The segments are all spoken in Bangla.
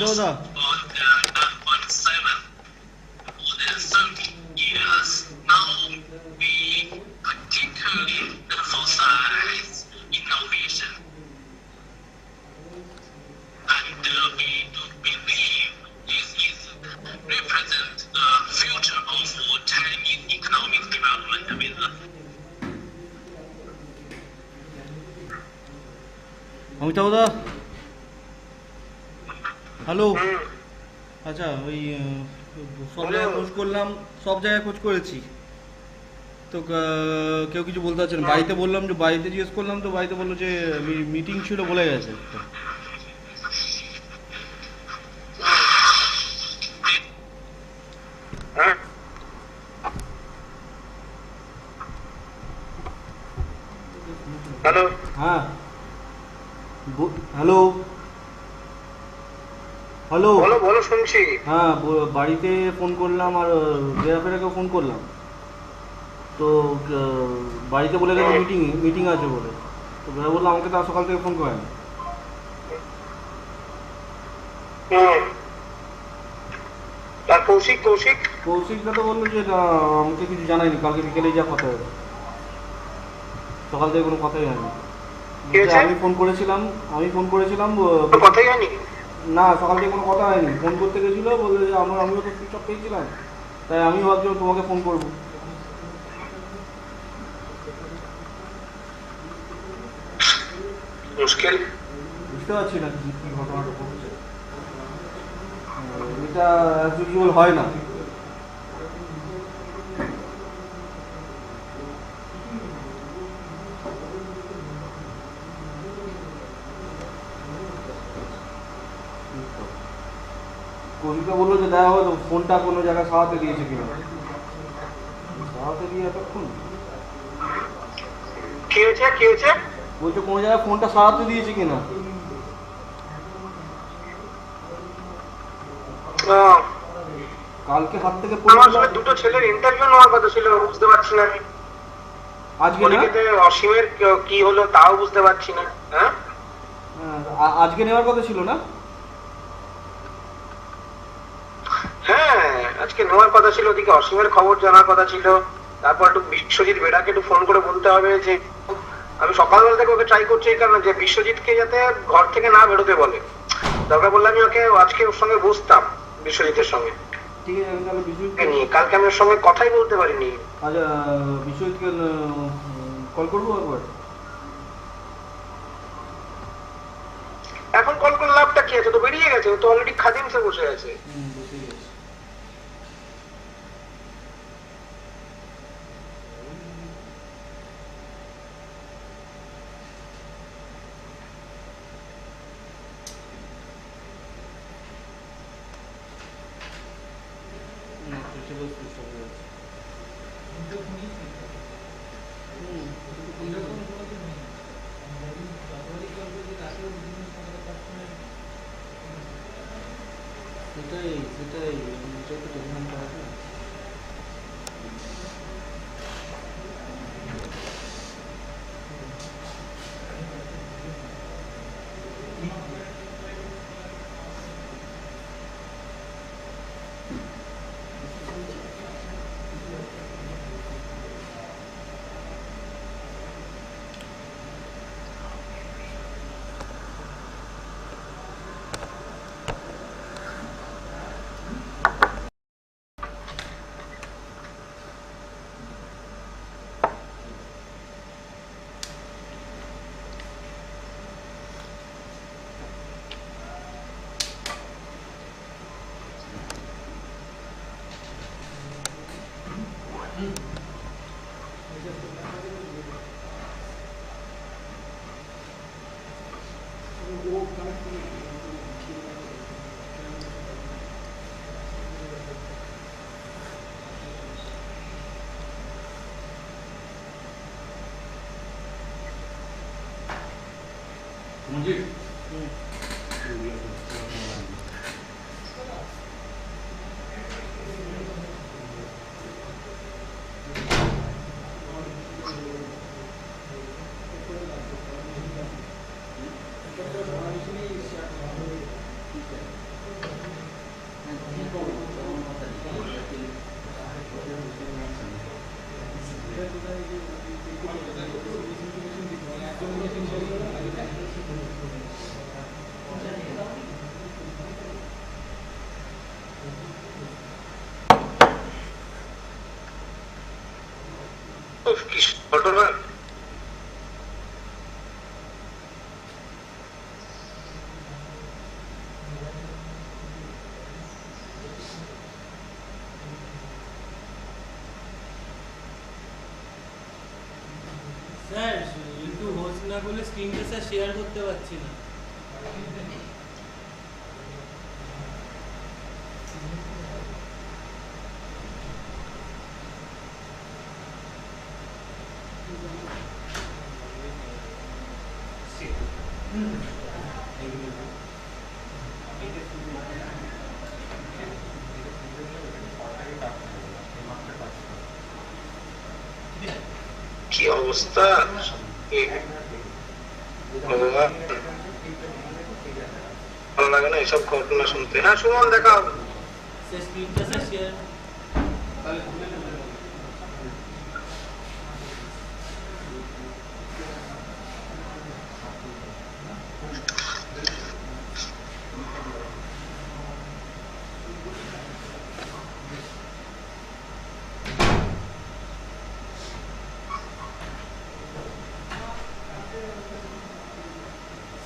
দাদা অমিতাভ দা, হ্যালো। আচ্ছা, ওই সব জায়গায় খোঁজ করলাম, সব জায়গায় খোঁজ করেছি, তো কেউ কিছু বলতে পারছে না। বাড়িতে বললাম, যে বাড়িতে জিজ্ঞেস করলাম, তো বাড়িতে বললো যে মিটিং ছিল, বলে গেছে। হ্যালো, হ্যাঁ, হ্যালো হ্যালো, বলো বলো, শুনছি। হ্যাঁ, বাড়িতে ফোন করলাম, আর জেরাফেরাকেও ফোন করলাম, তো বাড়িতে বলে গেছে মিটিং আছে বলে। তো বেরা বললো আমাকে তো সকাল থেকে ফোন করেন। আর কৌশিক কৌশিক কৌশিকটা তো বললো যে না, আমাকে কিছু জানায়নি, কালকে বিকেলেই যা কথা হবে, সকাল থেকে কোনো কথাই হয়নি। আমি ফোন করেছিলাম কথাই হয়নি। না, সকাল থেকে কোনো কথা হয়নি। ফোন করতে গেছিলো, বললো যে আমিও তো সুইচ অফ পেয়েছিলাম, তাই আমি ভাবছিলাম তোমাকে ফোন করবো। মুশকিল, বুঝতে পারছি না কি কি ঘটনাটা ঘটেছে। এটা অ্যাজ ইউজুয়াল হয় না। কৌশিকটা বললো যে দেখা হয়তো ফোনটা কোনো জায়গায় সারাতে দিয়েছে কিনা। সারাতে দিয়ে এতক্ষণ কি হয়েছে কি হয়েছে? বলছে কোনো জায়গায় ফোনটা সারাতে দিয়েছে কিনা। কালকে হাত থেকে আমার আসলে দুটো ছেলের ইন্টারভিউ নেওয়ার কথা ছিল, বুঝতে পারছি না আমি। আজকে না, অসীমের কি হলো তাও বুঝতে পারছি না। হ্যাঁ, আজকে নেওয়ার কথা ছিল না। হ্যাঁ, আজকে নেওয়ার কথা ছিল। ওদিকে অসীমের খবর জানার কথা ছিল। তারপর একটু বিশ্বজিৎ বেড়াকে একটু ফোন করে বলতে হবে যে আমি সকালবেলা থেকে ওকে ট্রাই করছি, এই কারণে যে বিশ্বজিৎকে যাতে ঘর থেকে না বেরোতে বলে। দরকার বললে আমি ওকে আজকে ওর সঙ্গে বসতাম, বিশ্বজিতের সঙ্গে। ঠিক আছে, আমি তাহলে বিশ্বজিৎকে কালকে আমি ওর সঙ্গে কথাই বলতে পারিনি। আচ্ছা, বিশ্বজিৎকে কল করবো একবার। এখন কল করে লাভটা কি আছে? তো বেরিয়ে গেছে, ও তো অলরেডি খাদিমসে বসে আছে। সেটাই তো টেনশন করা যায়। কি ঘটনা! স্যার একটু হোস্ট না করলে স্ক্রিনটা স্যার শেয়ার করতে পারছি না। কি অবস্থা! ভগবান, ভালো লাগে না এসব ঘটনা শুনতে। হ্যাঁ সুমন, দেখাও। স্যার স্ক্রিনটা স্যার শেয়ার।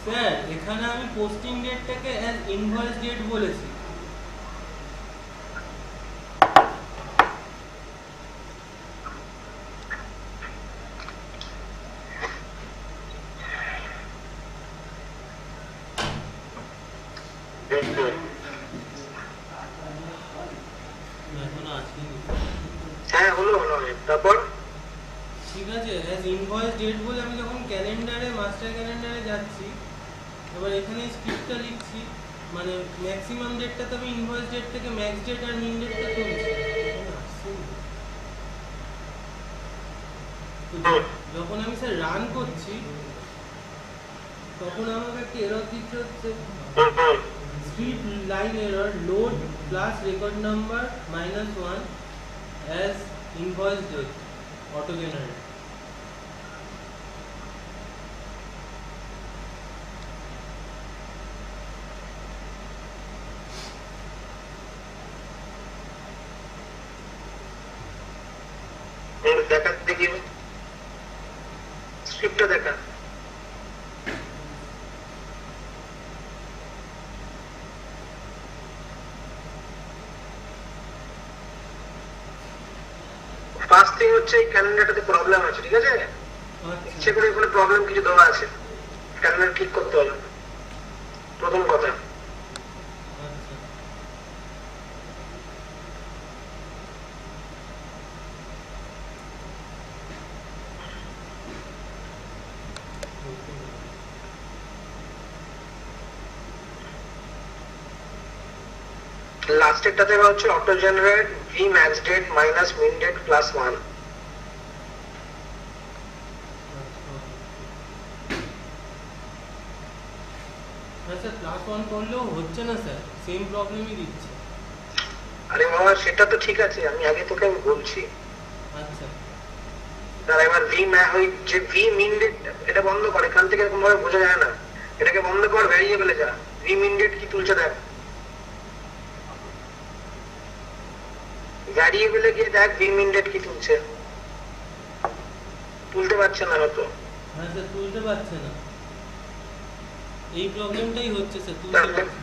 স্যার এখানে আমি পোস্টিং ডেটটাকে অ্যাজ ইনভয়েস ডেট বলেছি। এখনো আসেনি। হ্যাঁ হলো হলো, তারপর ঠিক আছে, অ্যাজ ইনভয়েস ডেট বলে আমি যখন ক্যালেন্ডারে মাস্টার ক্যালেন্ডারে যাচ্ছি, এবার এখানে স্ক্রিপ্টটা লিখছি, মানে ম্যাক্সিমাম ডেটটা তো আমি ইনভয়েস ডেট থেকে ম্যাক্স ডেট আর মিন ডেটটা তুলছি। তো যখন আমি স্যার রান করছি তখন আমাকে একটা এরর দিচ্ছে, হচ্ছে script line error load plus record number -1 as invoice date auto generate. দেখা দেখি, স্ক্রিপ্টটা দেখা। ফার্স্ট থিং হচ্ছে এই ক্যালেন্ডারটাতে প্রবলেম আছে, ঠিক আছে? ইচ্ছে করে কোনো প্রবলেম কিছু দেওয়া আছে, ক্যালেন্ডার ঠিক করতে হবে, প্রথম কথা। লাস্টেরটাতে হচ্ছে auto generate V max date minus min date +1। Sir +1 করলেও হচ্ছে না স্যার, সেম প্রবলেমই দিচ্ছে। আরে বাবা, সেটা তো ঠিক আছে, আমি আগে তোকে আমি বলছি। আচ্ছা তার এবার ওই যে ভি মিন ডেট, এটা বন্ধ কর, এখান থেকে এরকম ভাবে বোঝা যায় না, এটাকে বন্ধ কর, ভ্যারিয়েবলে যা, ভি মিন ডেট কি তুলছে দেখ, ভ্যারিয়েবলে গিয়ে দেখ ভি মিন ডেট কি তুলছে। তুলতে পারছে না হয়তো। হ্যাঁ স্যার, তুলতে পারছে না, এই প্রবলেমটাই হচ্ছে স্যার, তুলতে পারছে না।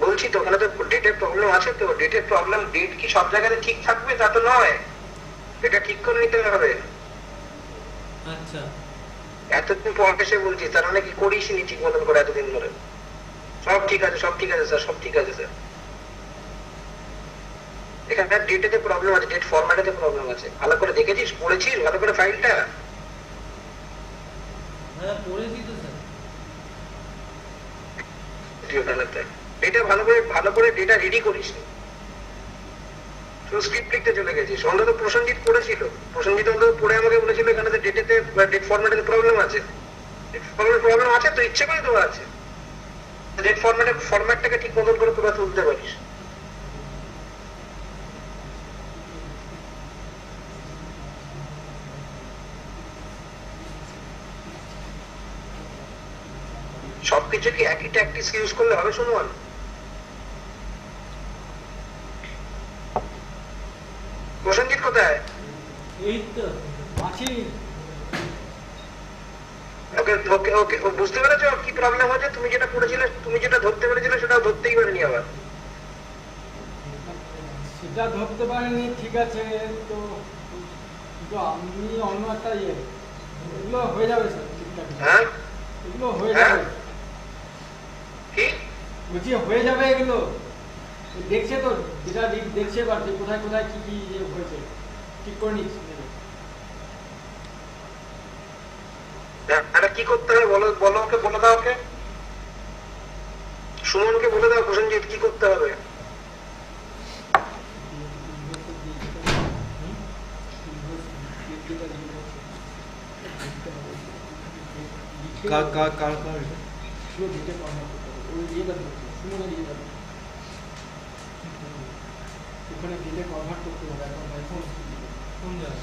বলছি তো ওখানে তো ডেটের প্রবলেম আছে, তো ডেটের প্রবলেম, ডেট কি সব জায়গাতে ঠিক থাকবে তা তো নয়, এটা ঠিক করে নিতে হবে। আচ্ছা এতদিন পর এসে বলছি, তার মানে কি করিস নি ঠিক মতন করে এতদিন ধরে? সব ঠিক আছে, সব ঠিক আছে স্যার, সব ঠিক আছে স্যার। এখানে ডেটেতে প্রবলেম আছে, ডেট ফরম্যাটেতে প্রবলেম আছে। ভালো করে দেখেছিস, পড়েছিস ভালো করে ফাইলটা? হ্যাঁ পড়েছি তো স্যার। ডেটা ভালো করে ডেটা রেডি করিস, শুধু স্ক্রিপ্ট লিখতে চলে গেছিস। অন্তত প্রসেনজিৎ পড়েছিল, প্রসেনজিৎ অন্তত পড়ে আমাকে বলেছিল এখানে ডেটেতে ডেট ফরম্যাটেতে প্রবলেম আছে। ডেট ফরম্যাটে প্রবলেম আছে তো ইচ্ছে করে দেওয়া আছে, ডেট ফরম্যাটটাকে ঠিক মতন করে তোরা তুলতে পারিস। সবকিছু কি একই ট্যাকটিক্স ইউজ করলে হবে সুমন? প্রসেনজিৎ কোথায়? এই তো আছি। ওকে ওকে ওকে ও বুঝতে পেরেছো কি প্রবলেম হচ্ছে? তুমি যেটা পড়েছিলে, তুমি যেটা ধরতে পেরেছিলে সেটা ধরতেই পারেনি আবার। সেটা ধরতে পারিনি, ঠিক আছে। তো কিন্তু আমি অন্য একটা এগুলো হয়ে যাবে স্যার, ঠিকঠাক। হ্যাঁ এগুলো হয়ে হ্যাঁ? যাবে, কি বলছি হয়ে যাবে এগুলো। দেখছে তো, যেটা দেখছে এবার যে কোথায় কোথায় কি কি হয়েছে, ঠিক করে নিচ্ছি। এটা কি করতে হবে বলো, বলো ওকে, বলে দাও ওকে, সুমনকে বলে দাও প্রসেনজিৎ কি করতে হবে। কার কার কার কার পুরো ডিটেল কনভার্ট করতে হবে, ওই ইয়েটা ধরছে, সুমনের ইয়েটা ধরছে। ওখানে ডিটেল কনভার্ট করতে হবে এখন এখন কোন জায়গা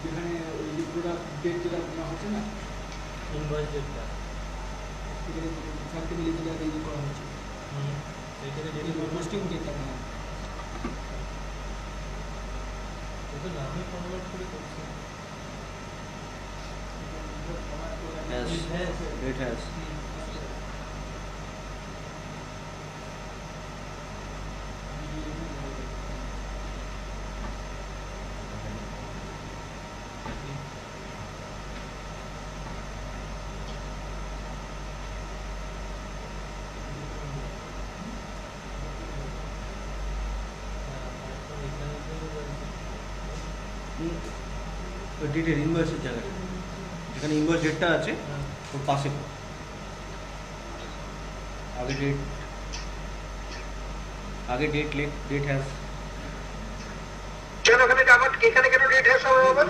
যেখানে ওই যে প্রোডাক্ট ডেট যেটা নেওয়া হচ্ছে না, ইনভয়েস ডেটটা সেখানে সব থেকে যেটা রেডি করা হচ্ছে, সেই থেকে যেটা পোস্টিং ডেটটা নেওয়া। তো নামে কনভার্ট করে করছি Yes. It has. ডিটেল ইনভয়েসের জায়গাটা যেখানে ইনভয়েস ডেটটা আছে ওর পাশে আগে ডেট ডেট হ্যাজ। কেন ওখানে আবার এখানে কেন ডেট হ্যাশ হবে আবার?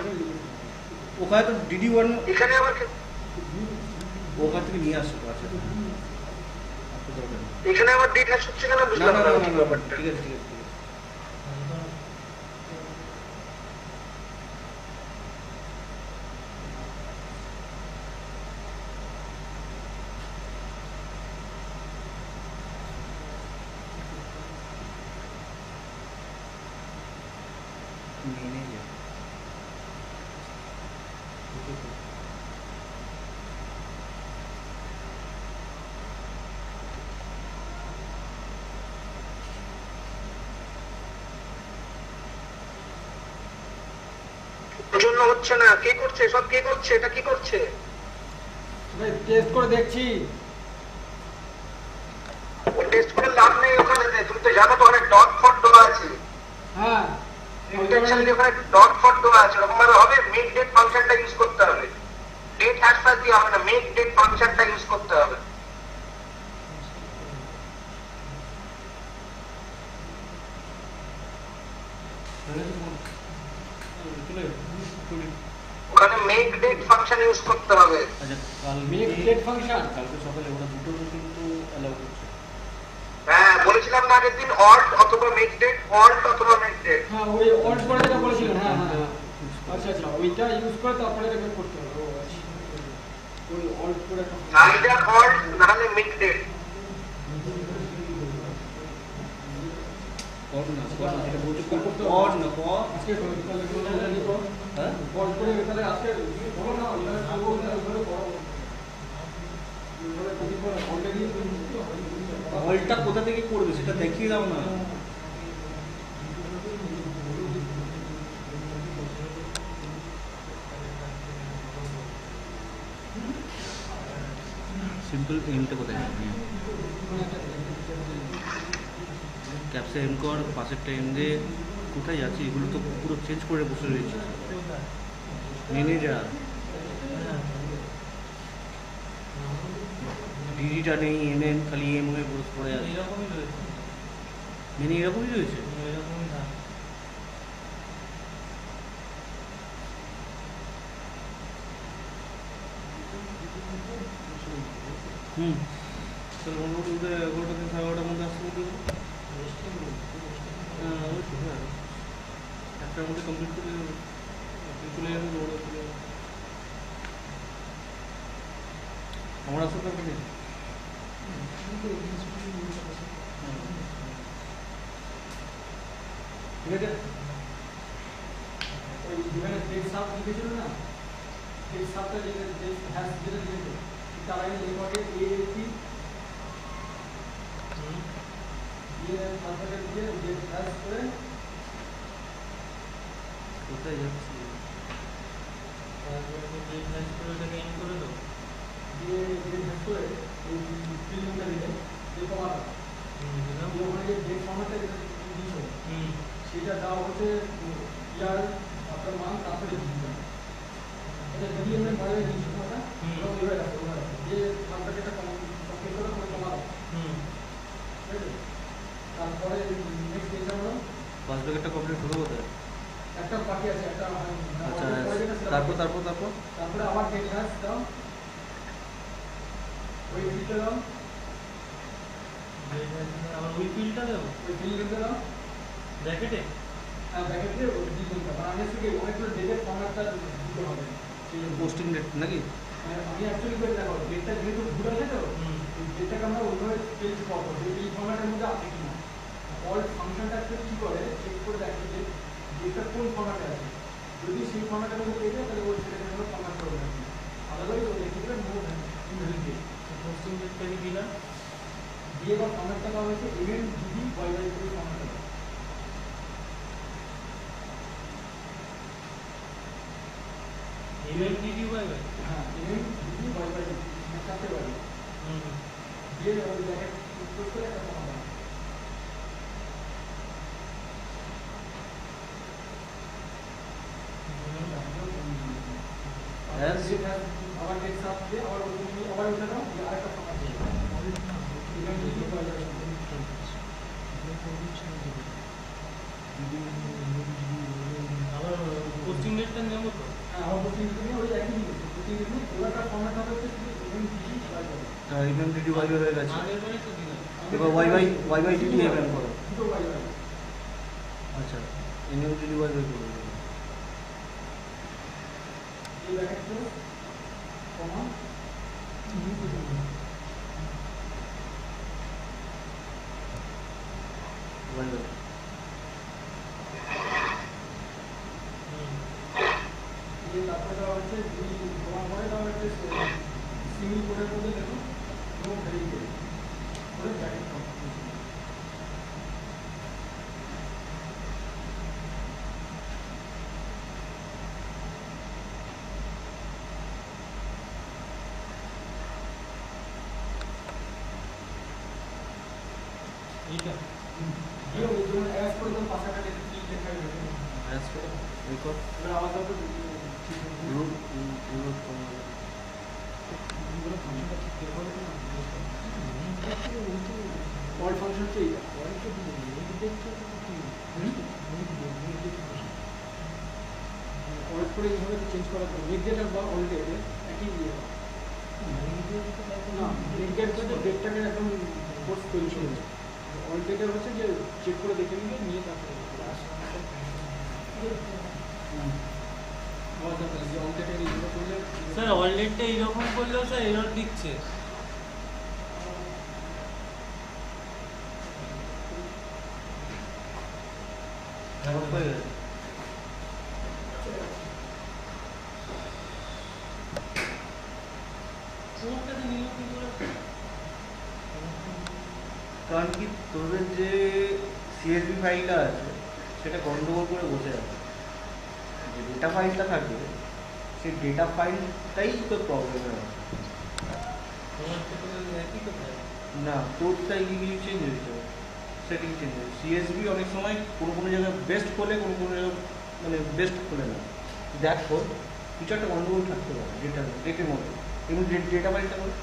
ওখানে তো ডিডি ওয়ান এখানে আবার ওখান থেকে নিয়ে আসছে তো আছে তো। এখানে আবার ডেট হ্যাশ হচ্ছে কেন না বুঝলাম না না না না, না, ব্যাপারটা। ঠিক আছে ঠিক আছে ঠিক আছে। ম্যানেজার ওর জন্য হচ্ছে না, কে করছে সব, কে করছে এটা, কি করছে? টেস্ট করে দেখছি। ও টেস্ট করে লাভ নেই ওখানে, তুমি তো জানো তো অনেক ডট ফট দেওয়া আছে। হ্যাঁ, ইন্টেনশনালি ওখানে ডট ফট দেওয়া আছে, এরকম ভাবে হবে। মেক ডেট ফাংশনটা ইউজ করতে হবে, ডেট হ্যাশ ট্যাগ দিয়ে হবে না, মেক ডেট ফাংশনটা ইউজ করতে হবে। ওখানে মেক ডেট ফাংশন ইউজ করতে হবে। আচ্ছা কাল মেক ডেট ফাংশন কালকে সকালে ওরা দুটো কিন্তু অ্যালাউ করছে। হ্যাঁ বলেছিলাম না আগের দিন, অল্ট অথবা মেক ডেট, অল্ট অথবা মেক ডেট। হ্যাঁ, ওই অল্ট করে যেটা বলেছিলেন। হ্যাঁ হ্যাঁ, আচ্ছা আচ্ছা, ওইটা ইউজ করে তারপরে রেকর্ড করতে হবে। ও আচ্ছা, ওই অল্ট করে একটা আইদার অল্ট নাহলে মেক ডেট। কর না যেটা বলছো কর না কর। আজকে তাহলে হ্যাঁ অল্ট করে তাহলে আজকে বলো না, ওইভাবে করো। অলরেডি হলটা কোথা থেকে করবে সেটা দেখিয়ে দাও না। সিম্পল এমটা কোথায় ক্যাপসে এম কর, পাশেরটা এম দে, কোথায় যাচ্ছে এগুলো তো পুরো চেঞ্জ করে বসে রয়েছে ম্যানেজার। ডিডিটা নেই, এম এম খালি এম হয়ে পড়ে আছে। এরকমই রয়েছে, মেনে এরকমই রয়েছে। এরকমই না। হুম তাহলে মোটামুটি ওদের 11টা দিন 11:30টার মধ্যে আসতে বলতে হবে। হ্যাঁ ওই তো, হ্যাঁ একটার মধ্যে কমপ্লিট করে চলে যাবে, ওরা চলে যাবে। আমার আসতে তো বুঝি ঠিক আছে ওই যেখানে ডেট সাপ লিখেছিল না ডেট সাপটা যেটা ডেট হ্যাশ যেটা লিখেছে তার আগে লেখা হবে এএপি দিয়ে তারপরে দিয়ে ডেট হ্যাশ করে কোথায় যাচ্ছি তারপরে তো ডেট ম্যাচ করে ওটাকে ইন করে দাও। দিয়ে ডেট হ্যাশ করে এই ফিল্মটা দিলে যে কমাটা দিলাম। দিয়ে ওখানে যে ডেট ফর্মেটটা যেটা দিয়েছো সেটা দেওয়া হচ্ছে ইয়ার আপনার মান তারপরে দিতে এটা যদি আমরা বাইরে দিয়েছি ওটা এবং এভাবে রাখতে হবে যে মানটাকে একটা কমপ্লিট করে করে কমা দাও ঠিক আছে তারপরে নেক্সট ডেটটা হলো পাঁচ প্যাকেটটা কমপ্লিট হলো কোথায় একটা বাকি আছে একটা আচ্ছা তারপর তারপর আবার ডেট হ্যাশ দাও ওই ফিল্ডটা দাও আবার ওই ফিল্ডটা দেবো ওই ফিল্ডটা দাও ব্র্যাকেটে। ব্যাকেটে দিতে হবে আমি আসলে অনেকগুলো ডেটের ফর্ম্যাটটা দিতে হবে সেই জন্য পোস্টিং ডেট নাকি আমি অ্যাকচুয়ালি করে দেখো ডেটটা যেহেতু ভুল আছে তো ডেটটাকে আমরা ওইভাবে চেঞ্জ করবো যে এই ফর্ম্যাটের মধ্যে আছে কিনা অল ফাংশনটা অ্যাকচুয়ালি কী করে চেক করে দেখে যে ডেটটা কোন ফর্ম্যাটে আছে যদি সেই ফর্ম্যাটের মধ্যে পেয়ে যায় তাহলে ওই সেটাকে আমরা ফর্ম্যাট করে রাখি আলাদাই তো দেখে দেবে নো ইনভ্যালিড পোস্টিং ডেটটাকে দিলাম। দিয়ে এবার ফর্ম্যাটটা দেওয়া হয়েছে ইভেন্ট জিডি ওয়াই বাই করে ফর্ম্যাটটা ইভেন্ট ডিডি বাই বাই। হ্যাঁ ইভেন্ট জিডি ওয়াই বাই চারটে বাড়ি দিয়ে ওই ব্যাকেট ক্লোজ করে একটা ফর্ম্যাট Yes. আবার ডেট সাপ দিয়ে আবার আবার ওটা দাও দিয়ে আরেকটা ফর্ম্যাট দিয়ে ইভেন্ট জিডি ওয়াই বাই আবার পোস্টিং ডেটটা নেবো তো। হ্যাঁ আবার প্রতি দিনে ওই একই জিনিস প্রতি দিনে ওটা ফর্ম্যাট হবে হচ্ছে ইভেন্ট জিডি ওয়াই বাই ইভেন ডিডি ওয়াই হয়ে গেছে আগের বারে তো দিলাম। এবার ওয়াই বাই ডিডি ইভেন করো দুটো ওয়াই বাই আচ্ছা ইভেন ডিডি ওয়াই করো এই ব্যাকেট ক্লোজ কমা ওয়াই বাই দিয়ে তারপরে দেওয়া হচ্ছে যদি তোমার পরে দেওয়া হচ্ছে সিঙ্গল কোডের মধ্যে দেখো নো ভেরিয়েবল করে ব্র্যাকেট কমপ্লিট এইটা দিয়ে ওই জন্য অ্যাড করে দেবো পাশাপাশি কি লেখা হয়েছে ম্যাচ করো রেকর্ড এবার আবার তো ঠিক রুট রুট অল ফাংশন তো এইটা অল করে এইভাবে চেঞ্জ করা তো লেগ ডেট বা অল ডেট একই ইয়ে না লেগ ডেট হচ্ছে ডেটটাকে একদম কোর্স তৈরি করেছে অল ডেটের হচ্ছে যে চেক করে দেখে নিয়ে নিয়ে তারপরে আবার তারপরে যে অল ডেটের এইগুলো করলে স্যার অল ডেটটা এইরকম করলেও স্যার এরর দিচ্ছে। এখন হয়ে গেছে কোনটাতে নিল কি করে? কারণ কি তোদের যে সিএসভি ফাইলটা আছে সেটা গন্ডগোল করে বসে আছে যে ডেটা ফাইলটা থাকবে সেই ডেটা ফাইলটাই তোর প্রবলেমের আছে তোমারটা তো একই কথা। না তোরটাই কিছু চেঞ্জ হয়েছে সেটিং চেঞ্জ হয়েছে সিএসভি অনেক সময় কোনো কোনো জায়গায় বেস্ট খোলে কোনো কোনো জায়গায় মানে বেস্ট খোলে না দেখো কিছু একটা গন্ডগোল থাকতে পারে ডেটের মধ্যে এবং ডেটা ফাইলটা করে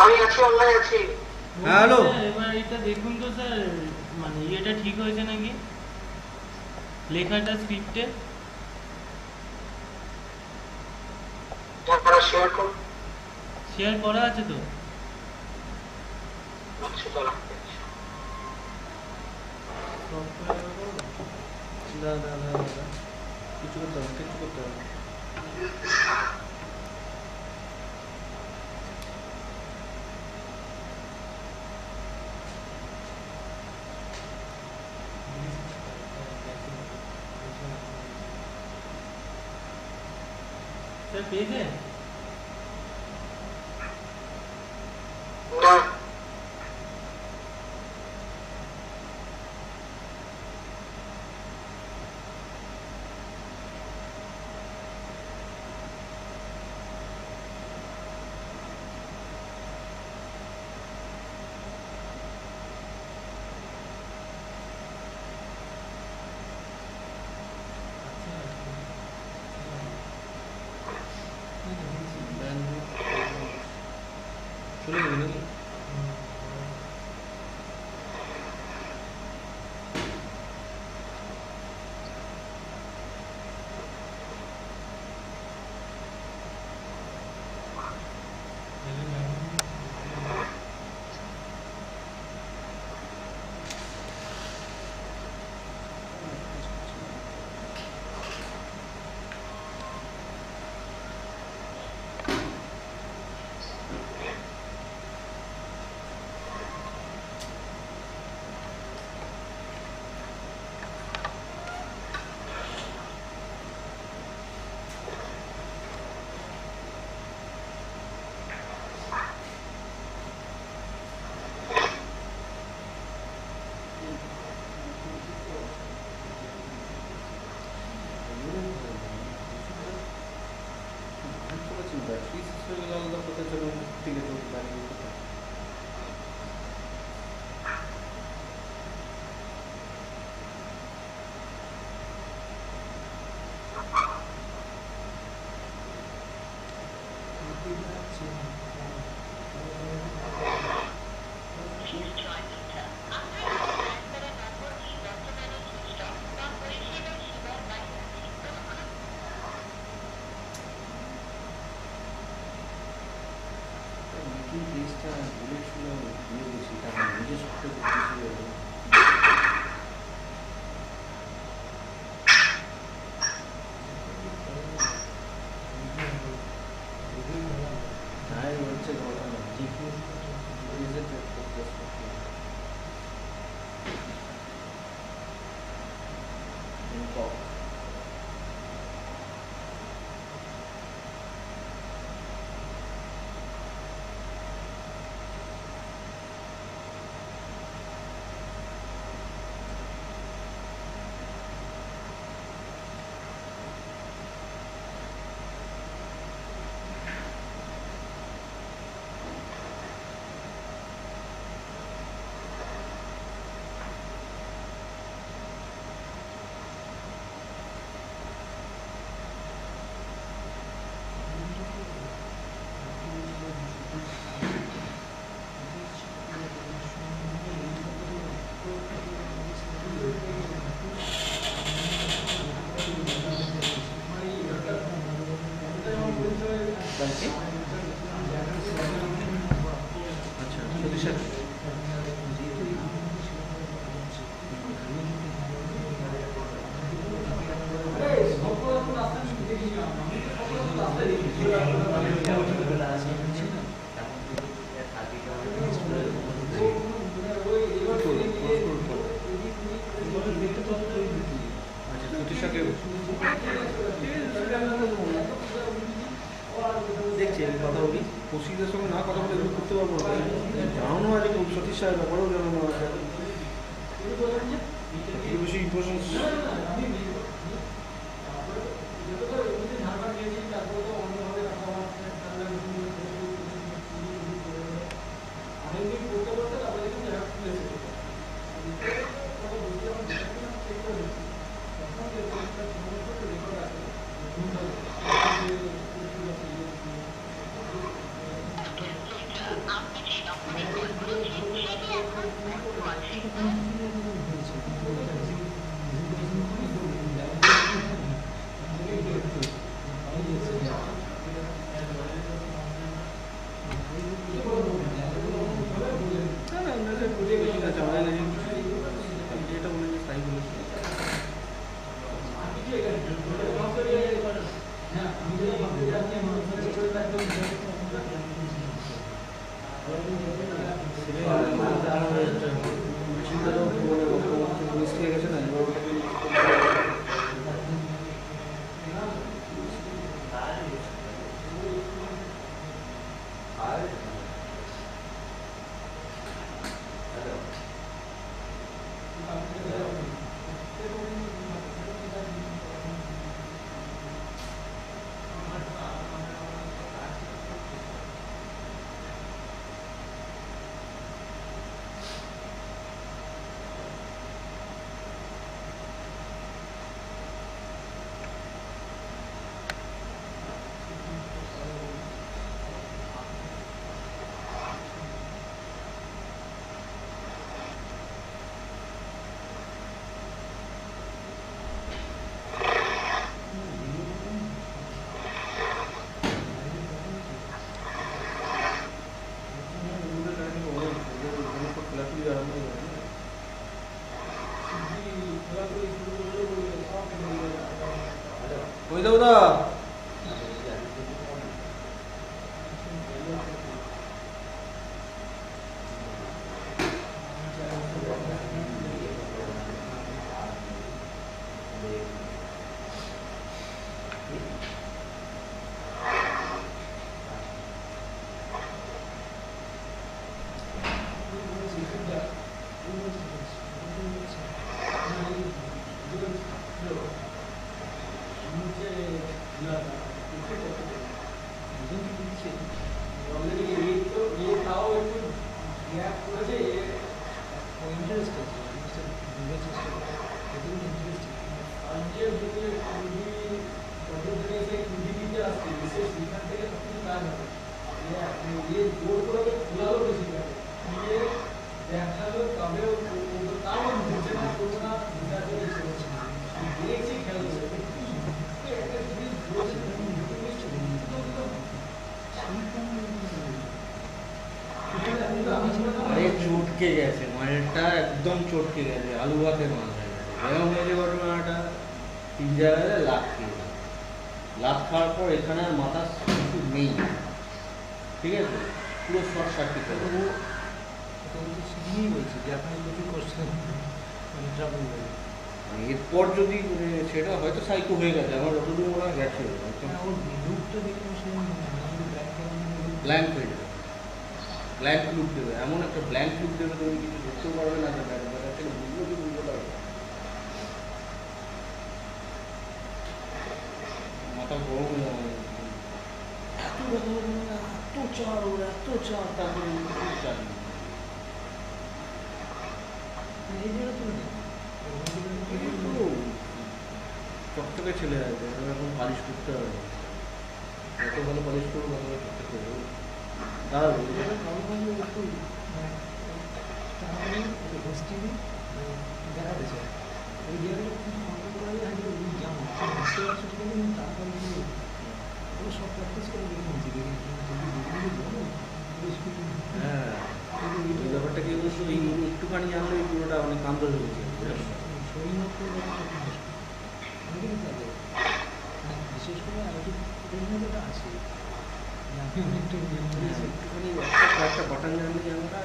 আমি আছি অনলাইন আছি হ্যাঁ, হ্যালো। স্যার, এবার এটা দেখুন তো স্যার মানে ইয়েটা ঠিক হয়েছে নাকি লেখাটা স্ক্রিপ্টে। তোমরা শেয়ার করো শেয়ার করা আছে তো? আচ্ছা দাঁড়া। দাদা কিছু করতে হবে, কিছু করতে হবে। স্যার পেয়েছেন? না চলে যাবে নাকি? ব্যাটারি শেষ হয়ে গেলে আলাদা কথা, চলো ঠিক আছে দাঁড়িয়ে কথা। মিটিং প্লেসটা বলেছিল নিয়ে গেছি, টাকা নিজে সত্য করতেছিল। তাই হচ্ছে ঘটনা, নিজে চেক করতে কালকে আচ্ছা সতীশ স্যার আচ্ছা সতীশাকে দেখছি আমি কথা বলি কৌশিকদের সঙ্গে, না কথা বলে এগুলো করতে পারবো না। জানানো আছে তো সতীশ সাহেব ব্যাপারেও জানানো আছে, একটু বেশি ইম্পর্টেন্স। ওই দাদা আরে চটকে গেছে মানেরটা একদম চটকে গেছে আলু ভাতের মাছ হয়ে গেছে এরকম হয়েছে ঘটনাটা 3 জায়গায় লাভ খেয়ে লাভ খাওয়ার পর এখানে আর মাথা কিছু নেই ঠিক আছে পুরো শর্ট সার্কিট হয়ে গেছে। এরপর যদি সেটা হয়তো সাইকো হয়ে গেছে আমার যতদূর মনে হয় গেছে ব্ল্যাঙ্ক হয়ে যাবে ব্ল্যাঙ্ক লুক দেবে এমন একটা ব্ল্যাঙ্ক লুক দেবে তুমি কিছু ধরতেও পারবে না বুঝলো কি বুঝতে পারবে মাথা গরম হয়ে যাবে এত চার ওর এত চার তারপরে চার চকচকে ছেলে আছে এখন পালিশ করতে হবে যত ভালো পালিশ করবো তত ভালো চকচকে করবো দাঁড়াবো হ্যাঁ এই ব্যাপারটা কি অবশ্য এই একটুখানি জানলে এই পুরোটা অনেক কান্দ হয়ে গেছে বিশেষ করে আরেকটু আছে একটুখানি একটা বাটন জানলে আমরা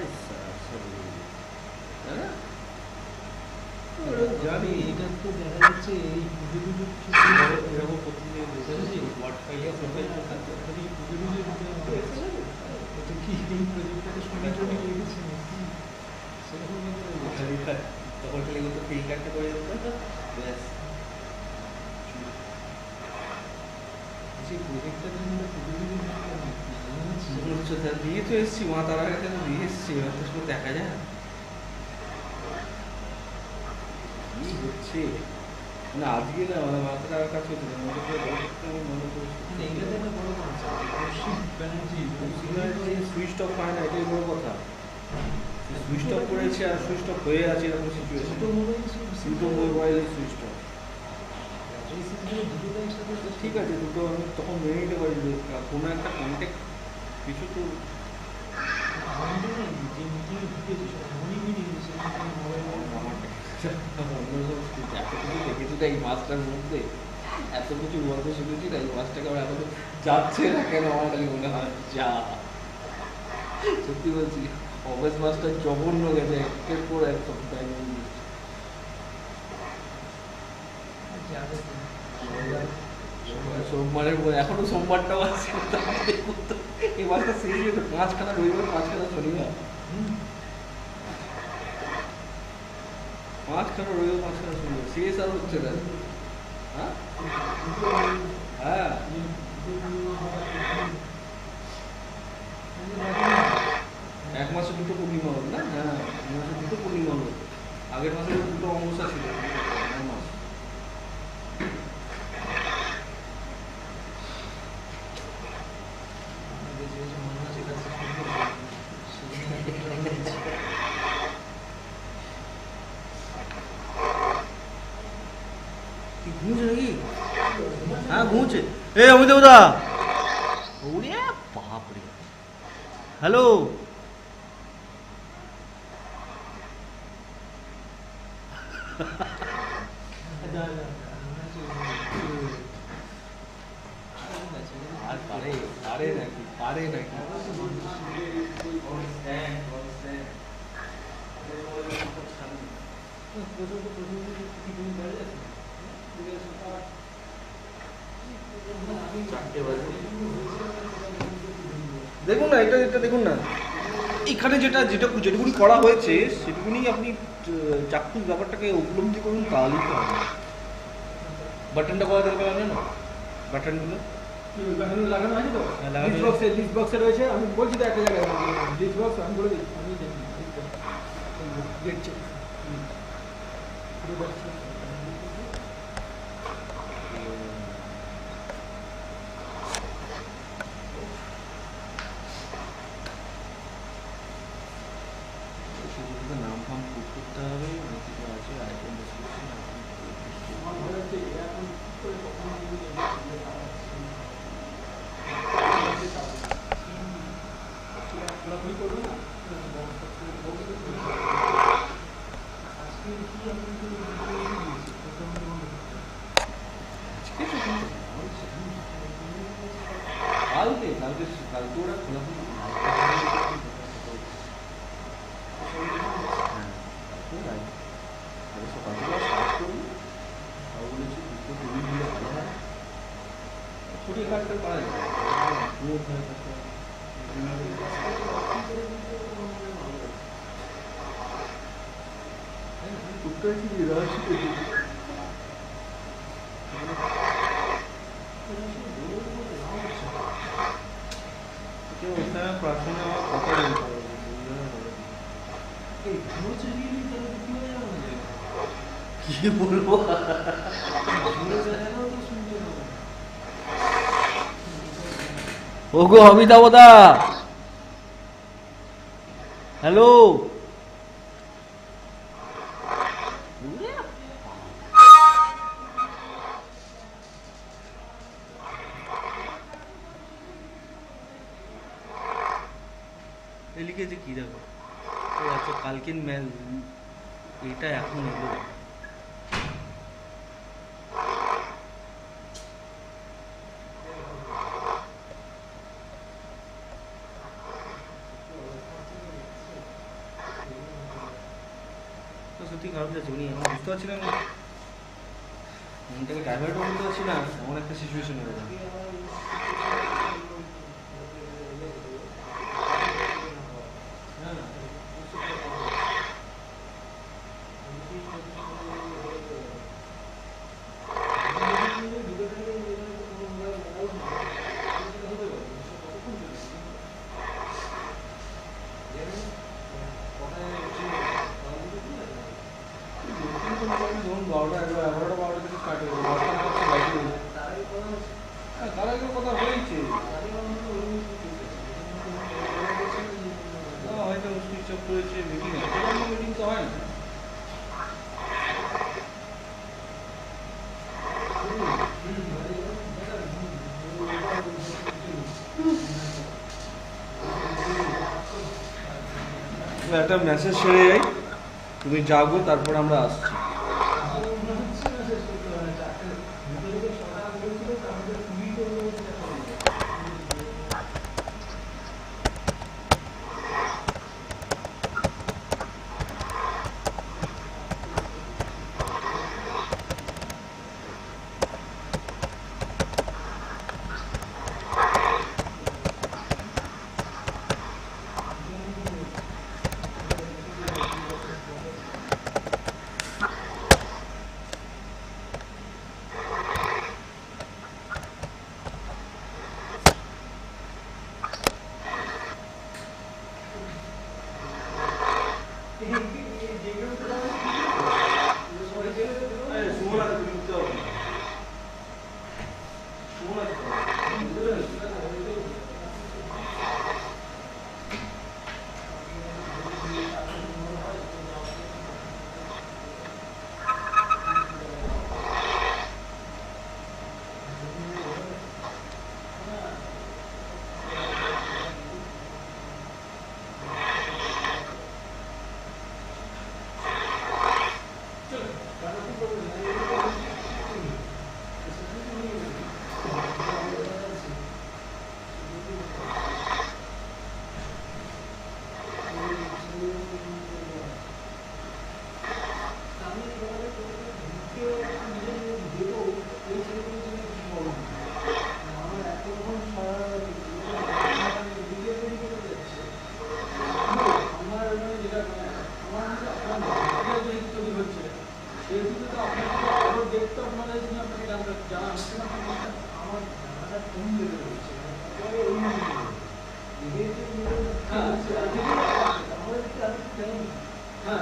জানি এটা তো দেখা যাচ্ছে এই পুজো এরকম প্রতিদিন এটা কি এই প্রজেক্টটাকে শুনে টুনে লেগেছে নাকি সেরকম তখন খালি তো ফিল কাটতে করে যেত ব্যাস সেই প্রজেক্টটা জন্য পুজো দিয়ে তো এসছি মা তার কাছে তো দিয়ে এসছি এবার তো শুধু দেখা যায় কি হচ্ছে না আজকে না মানে মা তার কাছে মনে করে মনে করছি এইটাতে একটা বড় কনসেপ্ট ব্যানার্জি সুইচ অফ হয় না এটাই বড় কথা সুইচ অফ করেছে আর সুইচ অফ হয়ে আছে এরকম সিচুয়েশন দুটো মোবাইলে সুইচ অফ ঠিক আছে দুটো আমি তখন মেনে নিতে পারি যে কোনো একটা কন্ট্যাক্ট কিছু তো দেখেছি এই মাছটার মধ্যে এত কিছু গল্প শুনেছি না এই মাছটাকে আমার এখন যাচ্ছে না কেন আমার খালি মনে হয় যা সত্যি বলছি অবেশ মাছটা জঘন্য গেছে একের পর এক সপ্তাহে সোমবারের পরে এখনো সোমবারটাও আছে এই মাছটা শেষ হয়ে তো 5খানা রবিবার 5খানা শনিবার 5খানা রবিবার 5খানা শনিবার শেষ আর হচ্ছে না হ্যাঁ হ্যাঁ এক মাসে দুটো পূর্ণিমা হলো না হ্যাঁ এক মাসে দুটো পূর্ণিমা হলো আগের মাসে দুটো অমাবস্যা ছিল মাস ঘুমছে নাকি হ্যাঁ ঘুমছে এ অমিতাভ দা ওরে বাপরে হ্যালো পারে নাকি দেখুন না, এটা দেখুন না, এখানে যেটুকুনি করা হয়েছে সেটুকুনি আপনি চাক্ষুষ ব্যাপারটাকে উপলব্ধি করুন, তাহলেই তো হবে। বাটনটা করা দরকার আছে না, বাটনগুলো লাগানো আছে তো, হ্যাঁ, লাগানো লিস্ট বক্সে রয়েছে। আমি বলছি তো একটা জায়গায় লিস্ট বক্স, আমি বলে দিচ্ছি, আমি দেখছি। নাম ফাম পুট করতে হবে, অনেক কিছু আছে, আইটেম ডেসক্রিপশন। আমার মনে হচ্ছে এখন করে কখনো খোলাখুলি করবে না। কালকে ওরা খোলাখুলি ছুটি কাটতে পারা যায়। প্রার্থনা কথা কি বলবো, ওগো অমিতাভ দা, হ্যালো। লিখেছে কি দেখো, ও আচ্ছা কালকের ম্যাচ, এটা এখন এলো। সত্যি খারাপ লাগছে, উনি এখন বুঝতে পারছিলাম মনটাকে ডাইভার্ট করতে পারছি না, এমন একটা সিচুয়েশন হয়ে গেছে। ধরুন 11টা থেকে স্টার্ট হয়েছে, 10টা বাইকে তার আগে কথা হয়েছে, হয়তো সুইচ অফ করেছে, মিটিং আছে, মিটিং তো হয় না। একটা মেসেজ ছেড়ে যাই, তুমি জাগো, তারপর আমরা আসছি। কোন লেভেলে হচ্ছে একেবারে ওই হ্যাঁ আমাদের কেন হ্যাঁ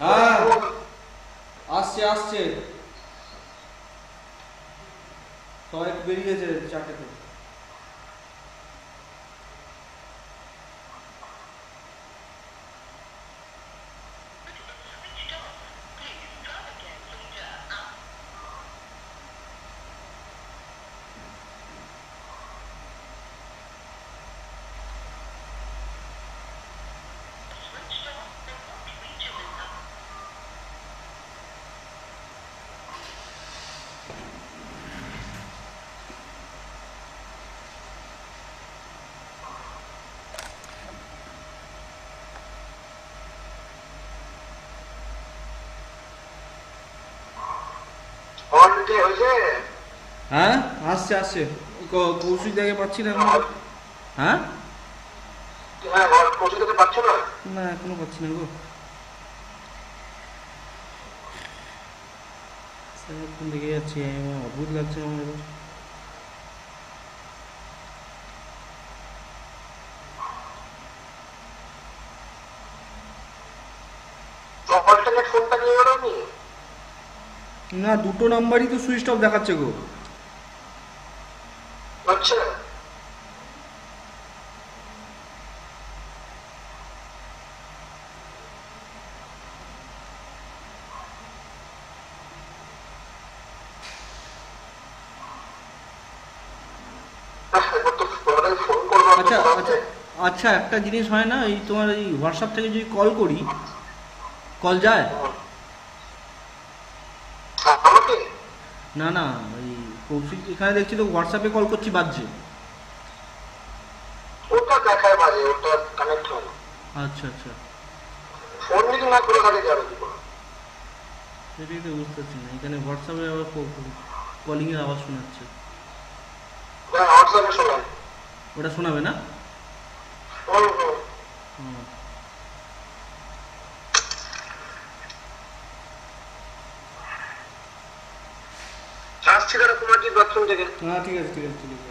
হ্যাঁ আসছে আসছে, সবাই বেরিয়েছে চারটেতে। অলরেডি হয়েছে। হ্যাঁ আসছে আসছে, কৌশিক দাকে পাচ্ছি না এখন। হ্যাঁ হ্যাঁ পৌঁছতে পারছো না? না এখনো পাচ্ছি না গো, সারাক্ষণ দেখে যাচ্ছি, অদ্ভুত লাগছে আমার এবার। অল্টারনেট ফোনটা নিয়ে বেরোনি? না দুটো নাম্বারই তো সুইচ অফ দেখাচ্ছে গো। আচ্ছা এবার তো পরে ফোন করবো আচ্ছা আপনার আচ্ছা আচ্ছা, একটা জিনিস হয় না, এই তোমার এই হোয়াটসঅ্যাপ থেকে যদি কল করি, কল যায়? আমাকে? না না, ওই কৌশিক এখানে দেখছি তো হোয়াটসঅ্যাপে কল করছি বাজছে। ওটা দেখায় বাজে, ওটা কানেক্ট হয় না। আচ্ছা আচ্ছা, ফোন যদি না করে থাকে যাবে কি করে? সেটাই তো বুঝতে পারছি না, এখানে হোয়াটসঅ্যাপে আবার কলিংয়ের আওয়াজ শোনাচ্ছে। হোয়াটসঅ্যাপে শোনায়। ওটা শোনাবে না? হুম হুম। হুম। আসছি দাদা কুমারজির বাথরুম থেকে। হ্যাঁ ঠিক আছে ঠিক আছে ঠিক আছে।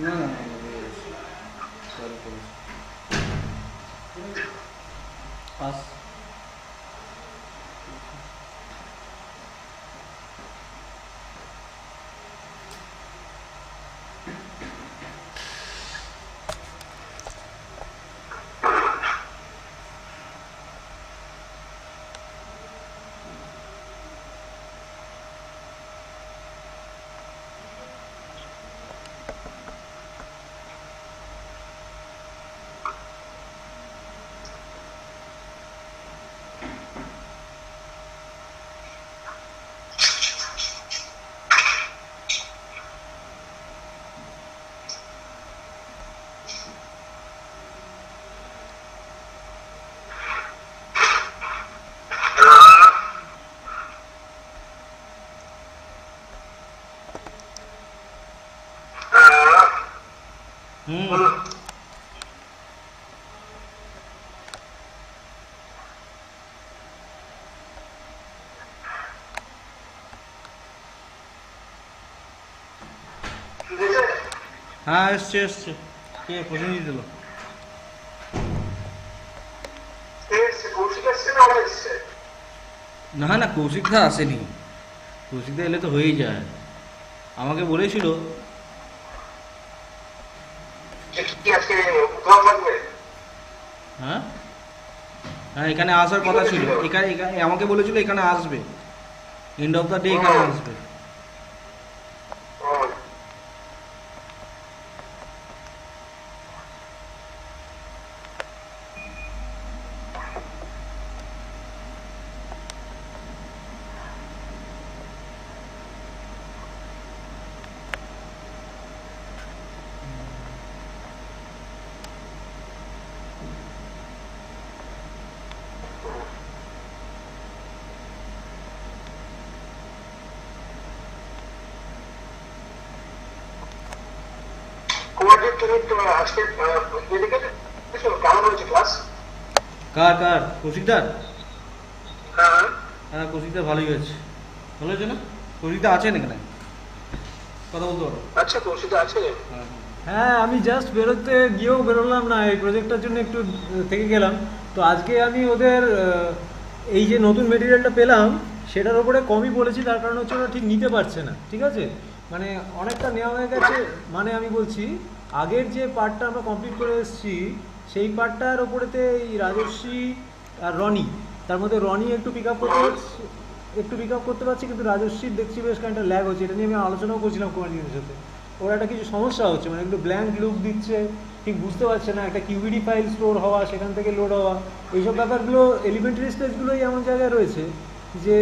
না না না, পরে করেছি। পাস। হুম। হ্যাঁ এসছে এসছে, কে প্রতিনিধি দিল? না না, কৌশিকদা আসেনি। কৌশিকদা এলে তো হয়েই যায়। আমাকে বলেছিল হ্যাঁ হ্যাঁ এখানে আসার কথা ছিল, এখানে আমাকে বলেছিল এখানে আসবে, এন্ড অফ দ্য ডে এখানে আসবে। কার কার? কৌশিকদার? হ্যাঁ কৌশিকদার ভালোই হয়েছে, ভালো হয়েছে না? কৌশিকদা আছেন এখানে, কথা বলতে পারো। আচ্ছা, কৌশিকদা আছে। হ্যাঁ হ্যাঁ, আমি জাস্ট বেরোতে গিয়েও বেরোলাম না, এই প্রজেক্টটার জন্য একটু থেকে গেলাম। তো আজকে আমি ওদের এই যে নতুন মেটেরিয়ালটা পেলাম সেটার ওপরে কমই বলেছি, তার কারণ হচ্ছে ওরা ঠিক নিতে পারছে না, ঠিক আছে? মানে অনেকটা নেওয়া হয়ে গেছে। মানে আমি বলছি আগের যে পার্টটা আমরা কমপ্লিট করে এসেছি সেই পার্টটার ওপরেতে এই রাজশ্রী আর রনি, তার মধ্যে রনি একটু পিক আপ করতে পারছি, কিন্তু রাজশ্রীর দেখছি বেশ খানিকটা ল্যাগ হচ্ছে। এটা নিয়ে আমি আলোচনাও করছিলাম কুমারজির সাথে। ওর একটা কিছু সমস্যা হচ্ছে, মানে একটু ব্ল্যাঙ্ক লুক দিচ্ছে, ঠিক বুঝতে পারছে না, একটা কিউবিডি ফাইল স্টোর হওয়া, সেখান থেকে লোড হওয়া, এইসব ব্যাপারগুলো এলিমেন্টারি স্টেজগুলোই এমন জায়গায় রয়েছে যে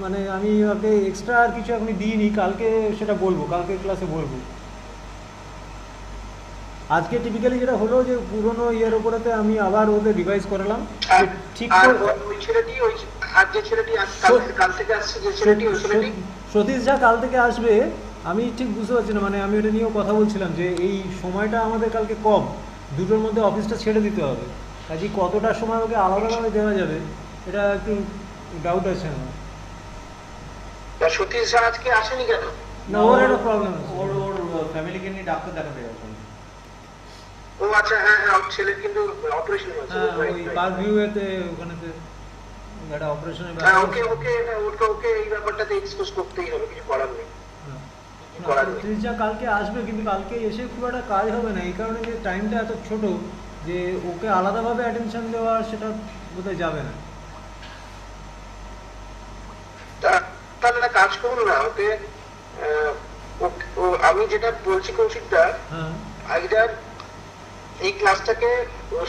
মানে আমি ওকে এক্সট্রা আর কিছু এখনই দিইনি, কালকে সেটা বলবো, কালকে ক্লাসে বলবো। আজকে টিপিক্যালি যেটা হলো যে পুরোনো ইয়ের ওপরেতে আমি আবার ওদের রিভাইজ করালাম ঠিক সতীশ যা কাল থেকে আসবে। আমি ঠিক বুঝতে পারছি না, মানে আমি ওটা নিয়েও কথা বলছিলাম যে এই সময়টা আমাদের কালকে কম, দুটোর মধ্যে অফিসটা ছেড়ে দিতে হবে, কাজে কতটা সময় ওকে আলাদাভাবে দেওয়া যাবে এটা একটু ডাউট আছে আমার। সতীশ আজকে আসেনি কেন? না, ওর একটা প্রবলেম আছে, ওর ফ্যামিলিকে নিয়ে ডাক্তার দেখাতে গেছে। ও আচ্ছা, হ্যাঁ হ্যাঁ, ছেলের কিন্তু অপারেশন হয়েছে। হ্যাঁ, ওই পার্ক ভিউতে ওখানেতে একটা অপারেশনের হ্যাঁ, ব্যাপার। ওকে এই ব্যাপারটাতে এক্সপোজ করতেই হবে, কিছু করার নেই। ত্রিজা কালকে আসবে, কিন্তু কালকে এসে খুব একটা কাজ হবে না, এই কারণে যে টাইমটা এত ছোট যে ওকে আলাদাভাবে অ্যাটেনশন দেওয়া সেটা বোধহয় যাবে না। তাহলে একটা কাজ করুন না, ওকে আমি যেটা বলছি কৌশিকদা, হ্যাঁ আইদার এই ক্লাসটাকে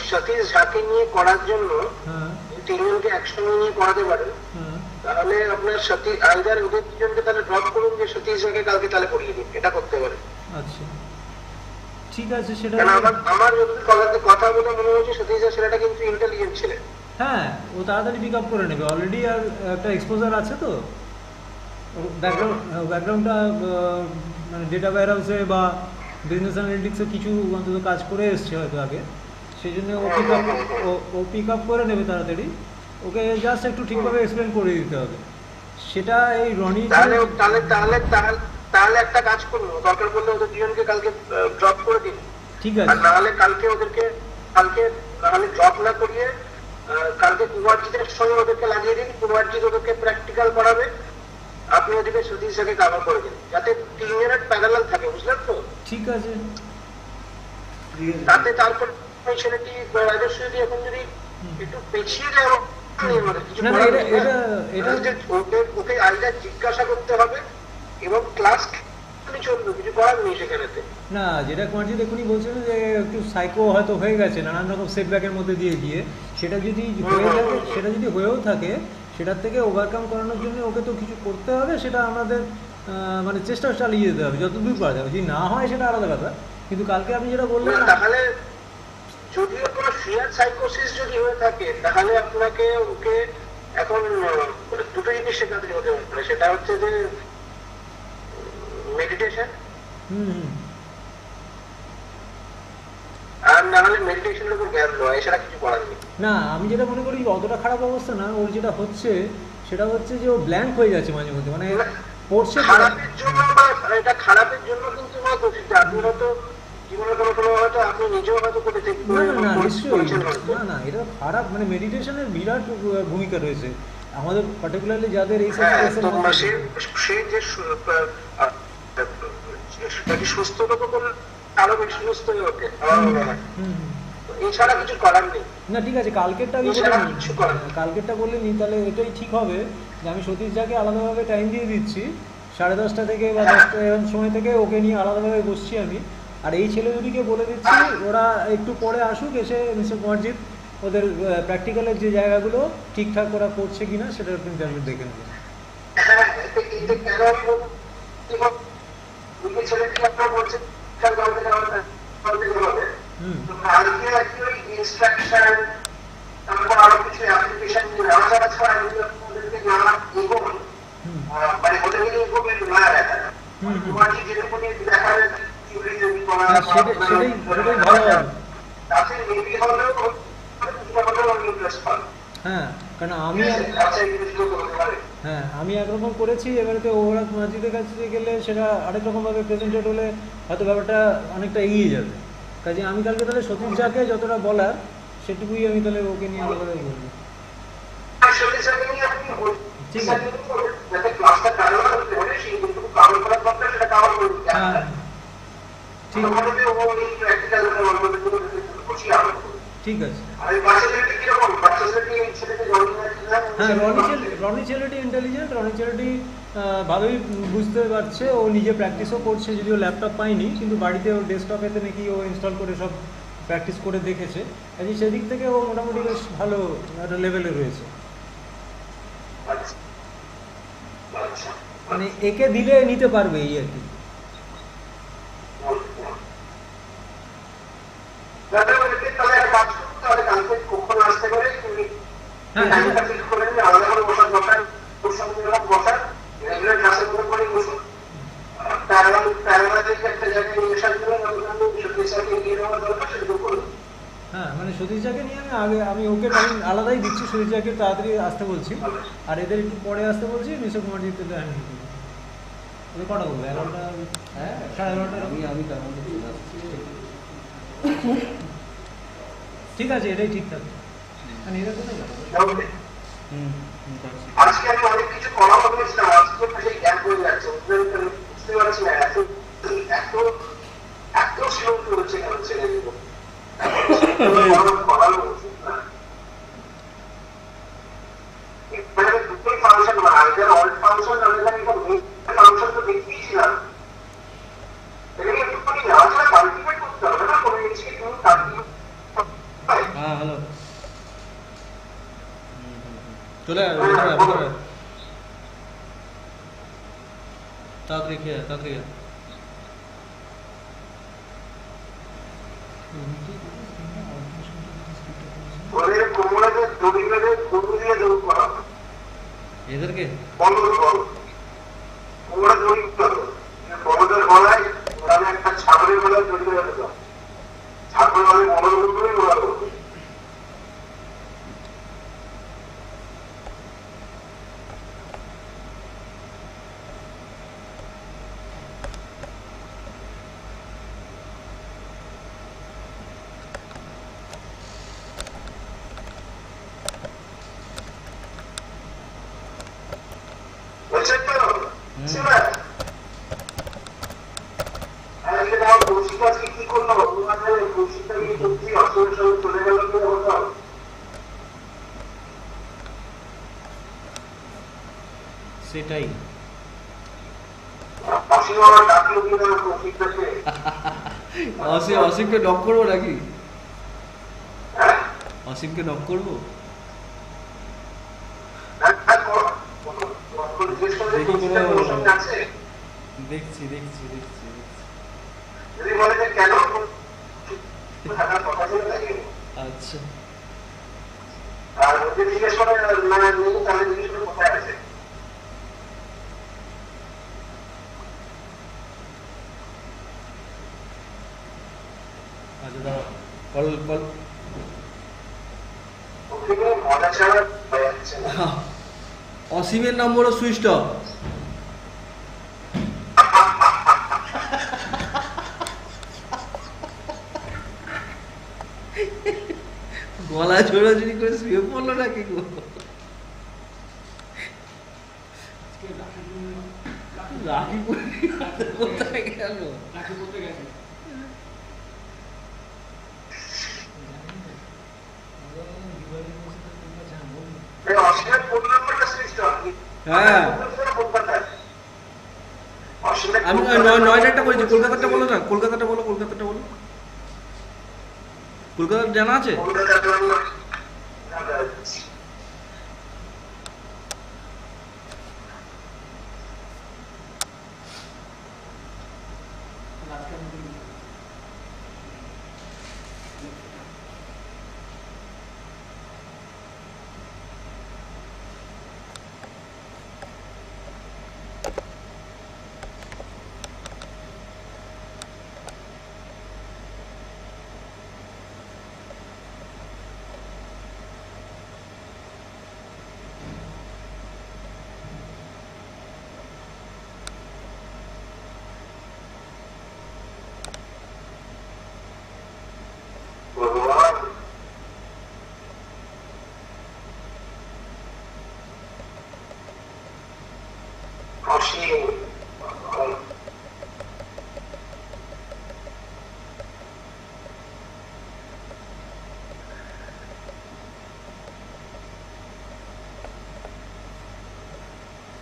সতীশ ঝাকে নিয়ে করার জন্য হ্যাঁ তিনজনকে একসঙ্গে নিয়ে করাতে পারেন, হ্যাঁ তাহলে আপনার সতীশ আইদার ওদের দুজনকে তাহলে ড্রপ করুন, যে সতীশ ঝাকে কালকে তাহলে করিয়ে দিন, এটা করতে পারেন। আচ্ছা ঠিক আছে, সেটা আমার কথা বলে মনে হচ্ছে সতীশ ঝা ছেলেটা কিন্তু ইন্টেলিজেন্ট ছেলে। হ্যাঁ, ও তাড়াতাড়ি পিক আপ করে নেবে, অলরেডি আর একটা এক্সপোজার আছে তো ব্যাকগ্রাউন্ডটা, মানে ডেটা ওয়্যারহাউসে বা বিজনেস অ্যানালিটিক্সে কিছু অন্তত কাজ করে এসছে হয়তো আগে, সেই জন্য ও পিক আপ করে নেবে তাড়াতাড়ি। ওকে জাস্ট একটু ঠিকভাবে এক্সপ্লেন করে দিতে হবে, সেটা এই রনি। তাহলে একটা কাজ করুন, দরকার পড়লে ওদের দুজনকে কালকে ড্রপ করে দিন, ঠিক আর আছে। নাহলে কালকে নাহলে ড্রপ না করিয়ে কালকে কুমারজিদের সঙ্গে ওদেরকে লাগিয়ে দিন, কুমারজি ওদেরকে প্র্যাকটিক্যাল করাবে, আপনি ওদিকে সতীশ ঝাকে কাভার করে দিন, যাতে 3 মিনিট প্যারালাল থাকে, বুঝলেন তো? ঠিক আছে, তাতে তারপর ওই ছেলেটি রাজস্বী এখন যদি একটু পিছিয়ে যায়, না না, এটা ওকে আইডা জিজ্ঞাসা করতে হবে এবং ক্লাস চলবে, কিছু করার নেই সেখানেতে। না, যেটা কুমারজি দেখুনি বলছেন যে একটু সাইকো হয়তো হয়ে গেছে নানান রকম সেটব্যাকের মধ্যে দিয়ে গিয়ে, সেটা যদি হয়েও থাকে সেটার থেকে ওভারকাম করানোর জন্য ওকে তো কিছু করতে হবে, সেটা আমাদের মানে চেষ্টা চালিয়ে যেতে হবে যতদূর পারা যাবে। যদি না হয় সেটা আলাদা কথা, কিন্তু কালকে আপনি যেটা বললেন তাহলে যদিও কোনো ফিয়ার সাইকোসিস যদি হয়ে থাকে, তাহলে আপনাকে ওকে এখন দুটো জিনিস শেখাতে হতে পারে, সেটা হচ্ছে যে মেডিটেশন, আর না হলে মেডিটেশনের উপর জ্ঞান দেওয়া, এছাড়া কিছু করার নেই। না, আমি যেটা মনে করি অতটা খারাপ অবস্থা না, ওর যেটা হচ্ছে সেটা হচ্ছে যে ও ব্ল্যাঙ্ক হয়ে যাচ্ছে মাঝে মধ্যে, মানে পড়ছে খারাপের জন্য বা এটা খারাপের জন্য কিন্তু নয় তো, সেটা আপনি হয়তো জীবনে কোনো কোনো হয়তো আপনি নিজেও হয়তো করে না না না নিশ্চয়ই না না, এটা খারাপ, মানে মেডিটেশনের বিরাট ভূমিকা রয়েছে আমাদের পার্টিকুলারলি যাদের এই হ্যাঁ, স্ট্রেসের তো মধ্যে। সে যে সেটাকে সুস্থ তো করলে আরো বেশি সুস্থ হয়ে ওঠে আমার মনে হয়। হুম হুম। তো এছাড়া কিছু করার নেই। না ঠিক আছে, কালকেরটা আমি বলে এছাড়া নিই, কিছু করার নেই। কালকেরটা বলে নিই, তাহলে এটাই ঠিক হবে যে আমি সতীশ যাকে আলাদাভাবে টাইম দিয়ে দিচ্ছি 10:30 থেকে বা 10টা এরকম সময় থেকে ওকে নিয়ে আলাদাভাবে বসছি আমি। আর এই ছেলে দুটিকে বলে দিচ্ছি ওরা একটু পরে আসুক, এসে মিস্টার কুমারজিৎ ওদের প্র্যাকটিক্যালের যে জায়গাগুলো ঠিকঠাক ওরা করছে কিনা সেটা কিন্তু আমি দেখে নেবো। হ্যাঁ, এতে কেন আমি বলবো, দুটো ছেলেকে আপনারা বলছেন খেয়াল করতে হবে। হুম তো কালকে actually instruction, তারপর আরো কিছু application নেওয়া যাওয়া ছাড়া যদি আপনাদেরকে না এগোন, হুম মানে ওদের যদি এগোবেন না দেখা যায়। হুম হুম। তোমার যে যেরকমই দেখা যায় theory যদি করা হ্যাঁ, সেটাই ভালো হবে। তাতে maybe হলেও কিছুটা হলেও আমি interest পাবো। হ্যাঁ, কারণ ঠিক আছে? আচ্ছা, এই জিনিসগুলো করতে পারে। হ্যাঁ আমি একরকম করেছি, এবারে তো ওরা মসজিদের কাছে গেলে সেটা আরেক রকমভাবে প্রেজেন্টেড হলে হয়তো ব্যাপারটা অনেকটা এগিয়ে যাবে। কাজে আমি কালকে তাহলে সতীশ যাকে যতটা বলার সেটুকুই আমি তাহলে ওকে নিয়ে আলাদা বলবো। আসলে স্যার আপনি ঠিক ঠিক আছে। আছে, যাতে ক্লাসটা কারো করতে পারে সেই কিন্তু কারো করার দরকার সেটা কারো করে দিতে হ্যাঁ হবে। ঠিক আমাদের ও এই প্র্যাকটিক্যাল আমাদের জন্য খুশি হবে। ঠিক আছে। আর এই বাচ্চাদেরকে কিরকম বাচ্চাদেরকে এই ছেলেকে জয়েন হ্যাঁ রনি ছেলেটি ইন্টেলিজেন্ট, রনি ছেলেটি ভালোই বুঝতে পারছে, ও নিজে প্র্যাকটিসও করছে, যদিও ল্যাপটপ পায়নি কিন্তু বাড়িতে ওর ডেস্কটপেতে নাকি ও ইনস্টল করে সব প্র্যাকটিস করে দেখেছে। কাজে সেদিক থেকে ও মোটামুটি বেশ ভালো একটা লেভেলে রয়েছে। আচ্ছা, মানে একে দিলে নিতে পারবে এই আর কি। তাহলে একটা কাজ করতে হবে, কালকে কখন আসতে পারে তুমি হ্যাঁ টাইমটা ফিক্স করে নিয়ে আলাদা করে বসার দরকার, ওর সঙ্গে এরকম বসার রেগুলার ক্লাসের মধ্যে করে বসুন। প্যারালাল একটা জায়গায় নিয়ে আসার জন্য সত্যি এগিয়ে নেওয়ার দরকার সেগুলো করুন। হ্যাঁ, মানে সতীশ যাকে নিয়ে আমি ওকে টাইম আলাদাই দিচ্ছি, সতীশ যাকে তাড়াতাড়ি আসতে বলছি আর এদের একটু পরে আসতে বলছি। মিস্টার কুমারজিৎ হ্যান্ডেল করবো। ওদের কটা বলবো? 11টা? হ্যাঁ 11:30? আমি তার মধ্যে চলে আসছি। ঠিক আছে, এটাই ঠিক থাকবে। আর এরা কোথায় গেল? পারছি। আজকে আমি অনেক কিছু করা বলেছিলাম, আজকে সেই গ্যাপ হয়ে যাচ্ছে, বুঝতে পারছি না এত এত এত স্লো চলছে কেন ছেলেগুলো করানো উচিত না। মানে দুটোই ফাংশন না, আইদার অল ফাংশন আমি ফাংশন তো দেখিয়েছিলাম, এটাকে একটুখানি নেওয়া ছাড়া কাল্টিভেট করতে হবে না কোনো জিনিসকে, তুমি কাল্টিভেট। হ্যাঁ হ্যালো, চলে আয় ভিতরে আয়। তাড়াতাড়ি খেয়ে তাড়াতাড়ি আয়। ওদের কোমরে যে দড়ি বেঁধে গরু দিয়ে দৌড় করা হয়। এদেরকে বন্ধ করো, কোমরে দড়ি করো, বড়দের গলায় ওরা একটা ছাগলের গলায় দড়ি বেঁধে দাও, ছাগল গলায় বড় করে ওরা করবে। বুঝছেন তো? সিম্বা, আজকে আমার কৌশিক আজকে কি করলো, তোমাদের কৌশিকটা কি সত্যি অসুরের সঙ্গে চলে গেল কি অবস্থা? সেটাই। অসীম আমার ডাকলো কি না কৌশিকটাকে? অসীমকে নক করবো নাকি? হ্যাঁ, অসীমকে নক করবো? দেখি কোনো আছে দেখছি দেখছি দেখছি দেখছি। যদি বলে যে কেন থাকার কথা ছিল নাকি, আচ্ছা আর ওদের জিজ্ঞেস করে না নেই, তাহলে জিজ্ঞেস করে কোথায় আছে। আচ্ছা দাঁড়াও, কল কল। ওখানে মজা ছাড়া হয়ে যাচ্ছে না। অসীমের নম্বরও সুইচ অফ। গলা ছোড়াছুড়ি করে শুয়ে পড়লো না কি গো? আজকে রাখি কোথায় গেল? রাখি করতে গেছে। অসীমের ফোন নাম্বারটা সুইচ অফ। হ্যাঁ ফোন করতে অসীমের আমি নয়ডাটা বলছি, কলকাতাটা বলো না, কলকাতাটা বলো, কলকাতাটা বলো। কলকাতার জানা আছে? আজকে আমি বলি। অসীম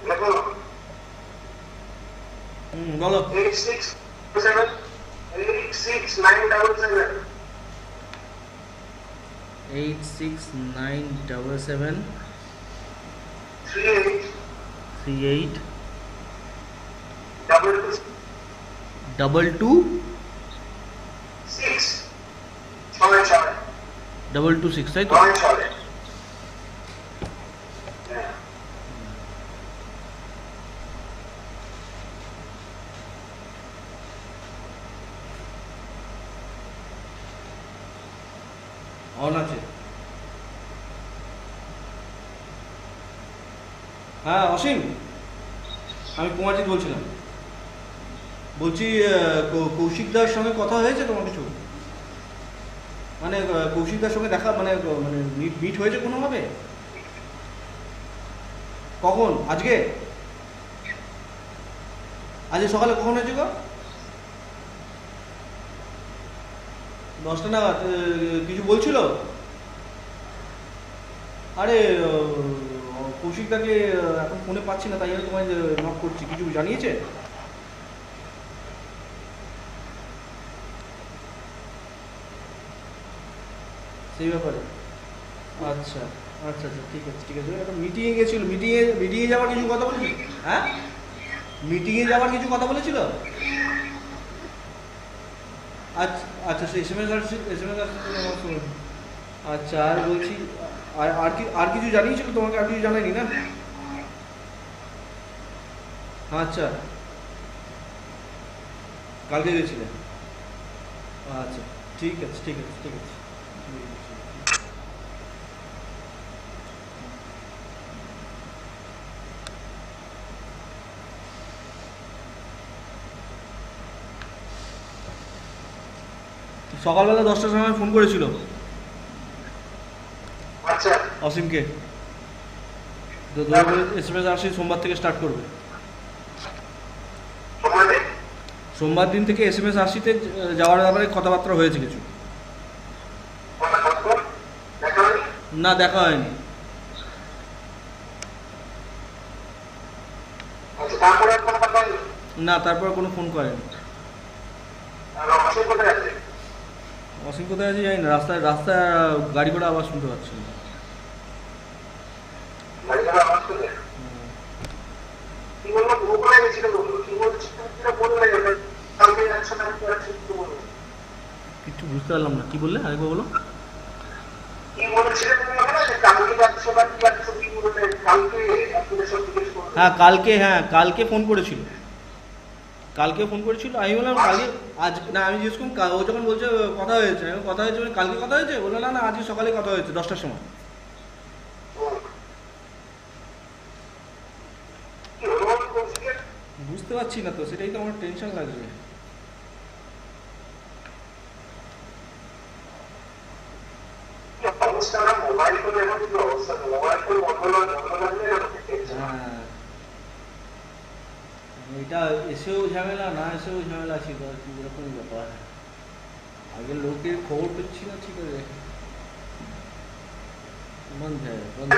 দেখো বলো। 8677 86977 86977 38 38 double 22 6 ছয় ছয় 226, তাই তো? ছয় ছয় হ্যাঁ অন আছে। হ্যাঁ অসীম, আমি কুমারজিৎ বলছিলাম। বলছি কৌশিকদার সঙ্গে কথা হয়েছে তোমার কিছু? মানে কৌশিকদার সঙ্গে দেখা মানে মানে মিট হয়েছে কোনোভাবে? কখন? আজকে? আজকে সকালে কখন হয়েছে গো? 10টা নাগাদ। কিছু বলছিল? আরে কৌশিকদাকে এখন ফোনে পাচ্ছি না, তাই জন্য তোমায় নক করছি। কিছু জানিয়েছে? সেই ব্যাপারে? আচ্ছা আচ্ছা আচ্ছা, ঠিক আছে ঠিক আছে। একটা মিটিংয়ে গেছিল, মিটিংয়ে যাওয়ার কিছু কথা বলেছিল? হ্যাঁ, মিটিংয়ে যাওয়ার কিছু কথা বলেছিল? আচ্ছা আচ্ছা, সে এসএমএস আসছে, আচ্ছা। আর বলছি আর কিছু জানিয়েছিল তোমাকে? আর কিছু জানায়নি না? আচ্ছা, কালকে গেছিলে? আচ্ছা ঠিক আছে ঠিক আছে ঠিক আছে। সকালবেলা 10টার সময় ফোন করেছিল আচ্ছা অসীমকে, তো এসএমএস আসি সোমবার থেকে স্টার্ট করবে। তোমাদের সোমবার দিন থেকে এসএমএস আশিতে যাওয়ার ব্যাপারে কথাবার্তা হয়েছে কিছু? কথা বলতো দেখা হয়নি? না, দেখা হয়নি। আচ্ছা তারপরে আর কোনো কথা হয়নি? না, তারপর কোনো ফোন করেনি। আর অসীম কোথায় আছে? অসীম কোথায় আছে জানি না, রাস্তায় গাড়ি ঘোড়া আওয়াজ শুনতে পাচ্ছি না। বাড়ি ঘরে আওয়াজ করে কি বললো? গোকুলে গেছিল বললো, কি বলছিল সেটা বললে কালকে একসাথে আমি করেছি কি বলবো? কিছু বুঝতে পারলাম না, কি বললে আরেকবার বলো। কি বলেছিলে তুমি ওখানে যে কালকে যাচ্ছো বা কি যাচ্ছো কি বললে? কালকে আপনাদের সব জিজ্ঞেস করলো। কালকে ফোন করেছিল। কালকে ফোন করেছিল, আমি বললাম কালকে। আজ না, আমি জিজ্ঞেস করলাম ও যখন বলছে কথা হয়েছে, আমি কথা হয়েছে মানে কালকে কথা হয়েছে? বললো না না, আজকে সকালে কথা হয়েছে 10টার সময়। কি হলো বলো কৌশিকের? বুঝতে পারছি না তো, সেটাই তো আমার টেনশন লাগছে। কি অবস্থা না হ্যাঁ, এটা এসেও ঝামেলা, না এসেও ঝামেলা ছিল আর কি, এরকমই ব্যাপার। আগে লোকের খবর পেচ্ছি না, ঠিক আছে, বন্ধ হয়ে বন্ধ।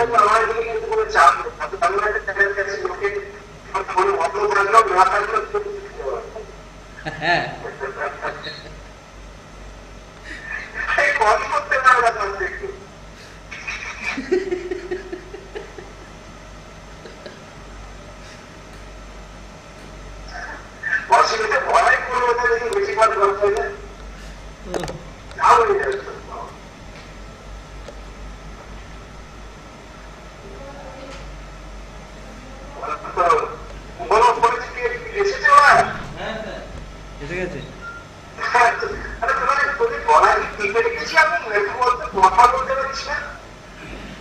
হ্যাঁ, অসুবিধা ভয় করবো বেশি কথা বলতে বলো পরিস্থিতি এসেছে ওরা। হ্যাঁ স্যার। এসে গেছে। আরে তোমার তোদের গলা কি টিপে রেখেছি আমি, একটু বলতে কথা বলতে পারছি না।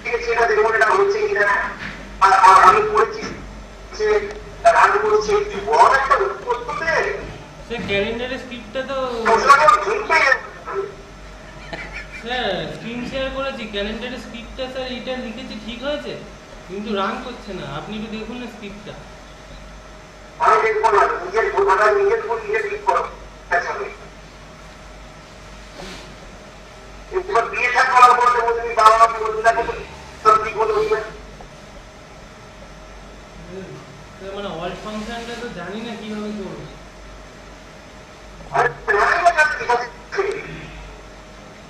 ঠিক আছে, এটা দেখুন এটা হচ্ছে কিনা। আর আমি পড়েছি যে রান করছে একটু বড় একটা উত্তর তো দে। সে ক্যালেন্ডারের স্ক্রিপ্টটা তো স্যার স্ক্রিন শেয়ার করেছি, ক্যালেন্ডারের স্ক্রিপ্টটা স্যার এটা লিখেছি ঠিক হয়েছে, কিন্তু রান করছে না। আপনি একটু দেখুন না স্ক্রিপ্টটা। আমি দেখবো না, নিজের ভোটাটা নিজের ভোট নিজে ঠিক করো। এবার বিয়ে থাক করার পর তুমি বাবা মাকে বলতে থাকো সব ঠিক বলে বলবে। মানে অল্ট ফাংশনটা তো জানি না কিভাবে করবো। আরে প্ল্যানিং এর কাছে ঠিক আছে,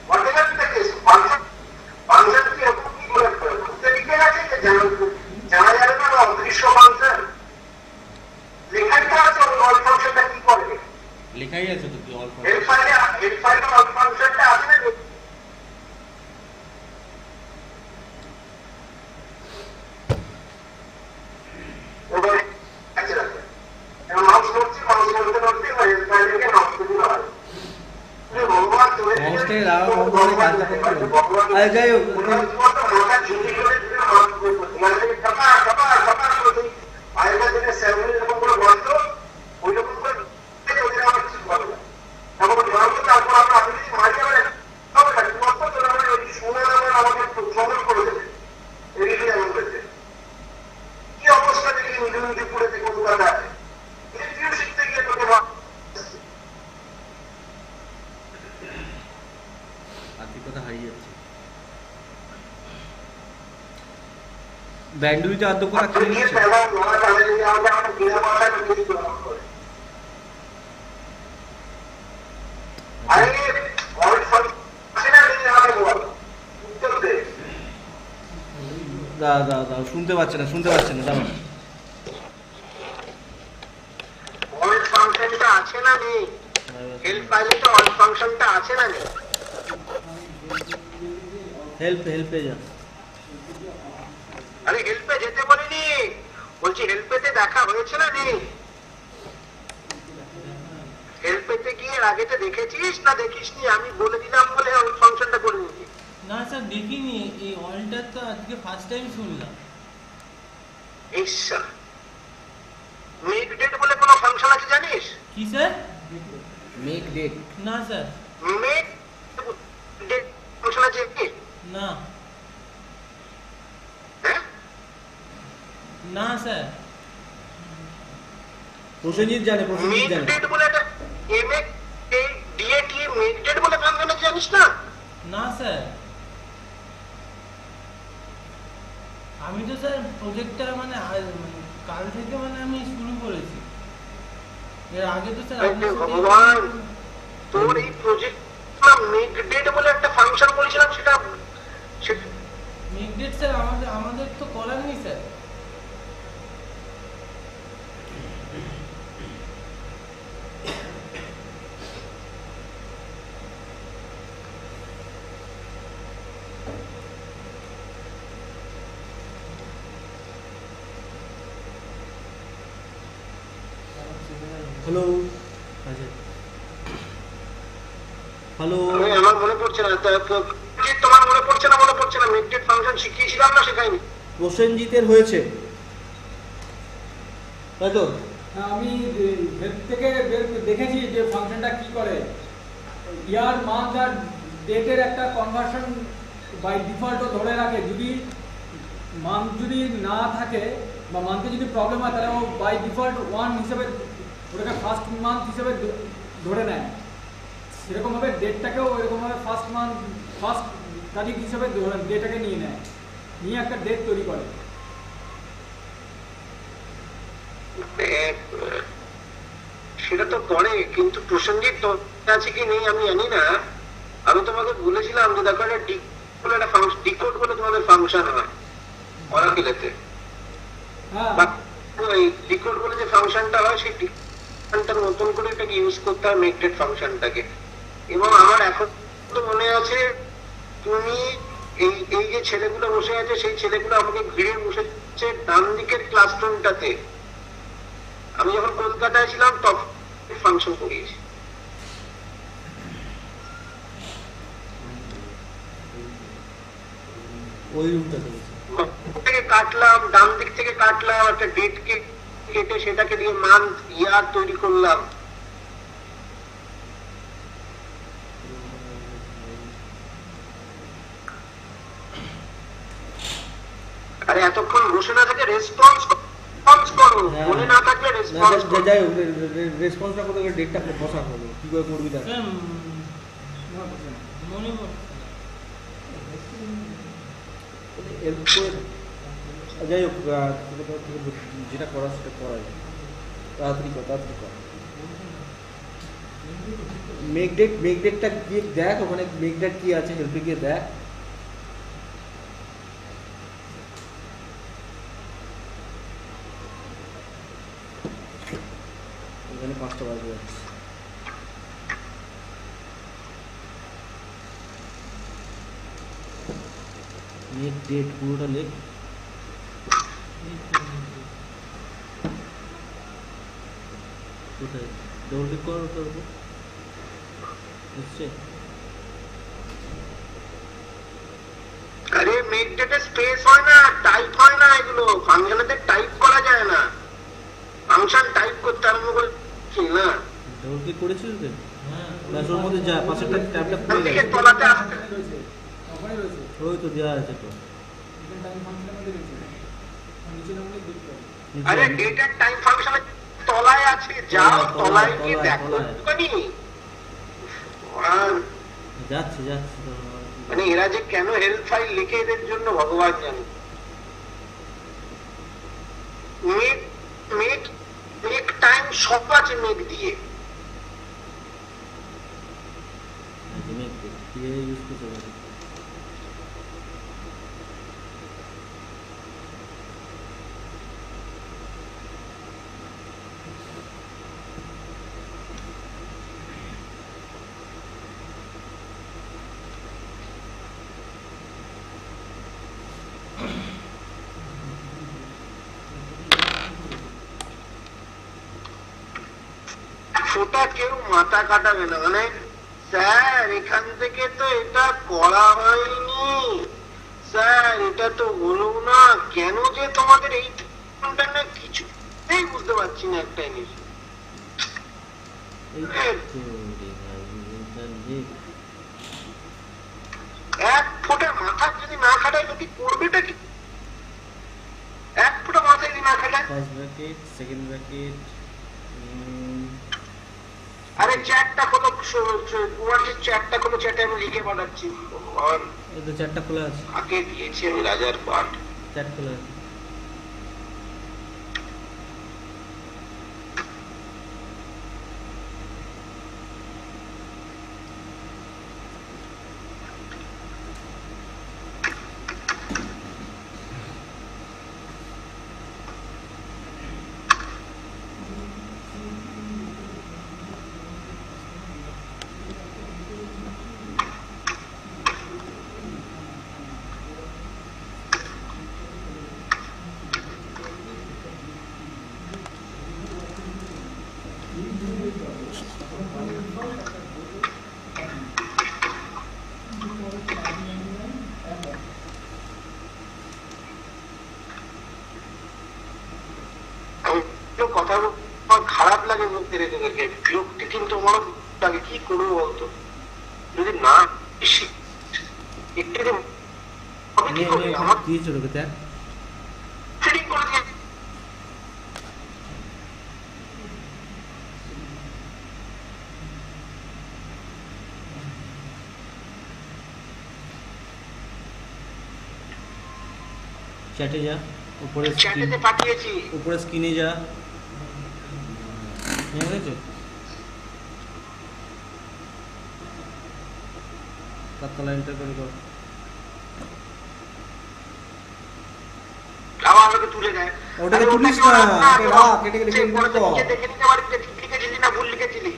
হোয়াটএভার দ্য কেস, ফাংশন কি এরকম কি করে বুঝতে লিখে আছে যে জানা যাবে না অদৃশ্য ফাংশন লেখাটা আছে, অল্ট ফাংশনটা কি করে লেখাই আছে তো কি অল্প। এর ফাইলে অল্ট ফাংশনটা আছে না। এবার আছে রাখে মাউস করছি, মাউস করতে করতে এর ফাইলকে নক করে দিতে হয়। ভগবান তুমি মাউসটাকে লাগানো বন্ধ করে কাজটা করতে হবে। আরে যাই হোক, কি অবস্থা দেখি নিজে পুরে দেখো কলকাতায় শিখতে গিয়ে তোকে আর্থিকতা হারিয়ে যাচ্ছে। ব্যান্ডুইতে আদ্য করা কিনে নিচ্ছে। দাও শুনতে পাচ্ছে না, দাও। আছে না নেই? হেল্প ফাইলে তো অল ফাংশনটা আছে না নেই? হেল্পে যা। আরে হেল্পে যেতে বলিনি, বলছি হেল্পেতে দেখা হয়েছে না নেই? হেল্পেতে গিয়ে আগেতে দেখেছিস না দেখিসনি? আমি বলে দিলাম বলে অল ফাংশনটা করে নিবি। না স্যার দেখিনি, এই অলটা তো আজকে ফার্স্ট টাইম শুনলাম। ঈশ্বর, মেক ডেট বলে কোনো ফাংশন আছে জানিস? কি স্যার? Make date? না স্যার। মেক ডেট ফাংশন আছে কি? না হ্যাঁ না স্যার। প্রসেনজিৎ জানে। মেক ডেট বলে একটা এমএক ডিএট মেক ডেট বলে ফাংশন আছে জানিস না? না স্যার, আমি তো স্যার প্রজেক্টটা মানে কাল থেকে মানে আমি শুরু করেছি। এর আগে তো স্যার আপনার সাথে ভগবান, তোর এই প্রজেক্ট মেক ডেট বলে একটা ফাংশন বলেছিলাম, সেটা মেক ডেট স্যার আমাদের তো করার নেই স্যার। Hello, hello. আমার মনে পড়ছে না, তোমার মনে পড়ছে না মেক ডেট ফাংশন শিখিয়েছিলাম না শেখাইনি? প্রসেনজিতের হয়েছে তাই তো? আমি হেল্প থেকে দেখেছি যে ফাংশনটা কি করে। ইয়ার মান্থ আর ডেটের একটা কনভার্সন বাই ডিফল্টও ধরে রাখে। যদি মান্থ যদি না থাকে বা মান্থে যদি প্রবলেম হয় তাহলে ও বাই ডিফল্ট 1 হিসেবে ওটাকে ফার্স্ট মান্থ হিসেবে ধরে নেয়। সেরকমভাবে ডেটটাকেও এরকমভাবে ফার্স্ট মান্থ ফার্স্ট তারিখ হিসেবে ডেটাকে নিয়ে নেয়, নিয়ে একটা ডেট তৈরি করে। সেটা তো করে, কিন্তু প্রসেনজিৎ আছে কি নেই আমি জানি না। আমি তোমাকে বলেছিলাম যে দেখো একটা ডিকোড বলে তোমাদের ফাংশন হয় অরাকেলেতে, হ্যাঁ ওই ডিকোড বলে যে ফাংশনটা হয় সেই ডিকোডটার মতন করে এটাকে ইউজ করতে হয় মেকডেট ফাংশনটাকে। এবং আমার এখন তো মনে আছে তুমি এই যে ছেলেগুলো বসে আছে সেই ছেলেগুলো আমাকে ঘিরে বসেছে ডান দিকের ক্লাসরুমটাতে। আমি যখন কলকাতায় ছিলাম তখন ফাংশন করিয়েছি। ওই রুমটাতে থেকে কাটলাম, ডান দিক থেকে কাটলাম, একটা ডেট কেটে সেটাকে দিয়ে মান্থ ইয়ার তৈরি করলাম। আরে এতক্ষণ বসে না থেকে রেসপন্স করো, মনে না থাকলে রেসপন্স করো। যাই হোক, রেসপন্সটা করতে গেলে ডেটটা বসা হবে, কি করে করবি দেখ। মনে পড়ছে যাই হোক, যেটা করার সেটা করা যায়, তাড়াতাড়ি কর। মেকডেটটা গিয়ে দেখ, ওখানে মেকডেট কি আছে হেল্পে গিয়ে দেখ। এখানে 5টা বাজে যাচ্ছে। মেক ডেট পুরোটা লেখ। কোথায় ডবল ক্লিক কর ওটার উপর, এসছে। আরে মেকডেটে স্পেস হয় না, টাইপ হয় না, এগুলো ফাংশনেতে টাইপ করা যায় না। ফাংশন টাইপ করতে আরম্ভ করেছি না, ডবল ক্লিক করেছিস তো? হ্যাঁ ব্যাস ওর মধ্যে যা পাশেরটা ট্যাবটা খুলে থেকে গেছে। তলাতে আসতে রয়েছে, ওখানে রয়েছে, ওই তো দেওয়া আছে তো এখানে টাইম ফাংশনের মধ্যে রয়েছে, নিচে নামলে দেখতে হবে। নিচে। আরে ডেট এন্ড টাইম ফাংশনের তলায় আছে, যাও তলায় কি দেখো একটুখানি। যাচ্ছে তো। মানে এরা যে কেন হেল্প ফাইল লিখে এদের জন্য ভগবান জানে। মেক টাইম সব আছে মেক দিয়ে। ইউজ করতে পারি। ওটা কেউ মাথা কাটাবে না, মানে স্যার এখান থেকে তো এটা করা হয়নি, স্যার এটা তো হলো না, কেন যে তোমাদের এই না কিছুতেই বুঝতে পারছি না একটা জিনিস। এক ফোঁটা মাথা যদি না খাটায় যদি করবেটা কি? এক ফোঁটা মাথা যদি না খাটায়। First bracket, second bracket. আরে চ্যাটটা খোলো, তোমার যে চ্যাটটা খোলো, চ্যাটে আমি লিখে পাঠাচ্ছি। এই তো চ্যাটটা খোলা আছে, আগে দিয়েছি আমি রাজার পাঠ। চ্যাট খোলা আছে। কথা খারাপ লাগে বলতে তোদেরকে, বিরক্তি কিন্তু আমার লাগে, কি করবো বলতো, যদি না একটু আমার দিয়েছে তোকে দেখ, চ্যাটে যা, উপরে চ্যাটেতে পাঠিয়েছি। উপরে স্ক্রিনে যা, ঠিক আছে? তারতলা এন্টার করে কর। আবার আমাকে তুলে দেয়। ওটাকে আরে তুলিস ওটাকে না, ওরা ওটা রাখ, এটাকে সে রেখে পরে দিতে তো কর। নিজে দেখে নিতে পারি যে ঠিক লিখেছিলি না ভুল লিখেছিলি।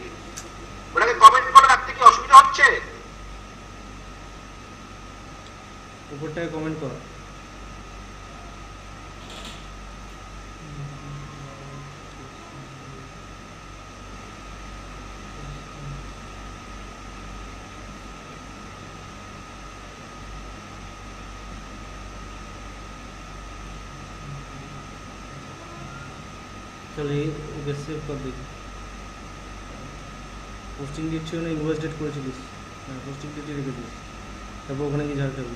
ওটাকে কমেন্ট করে রাখতে কি অসুবিধা হচ্ছে? উপরটাকে কমেন্ট কর। চল ওকে সেভ কর দেখি। পোস্টিং ডেট ছিল না, ইনভয়েস ডেট করেছিলিস? হ্যাঁ, পোস্টিং ডেটই রেখেছিস। তারপর ওখানে গিয়ে ঝাড় খাবি।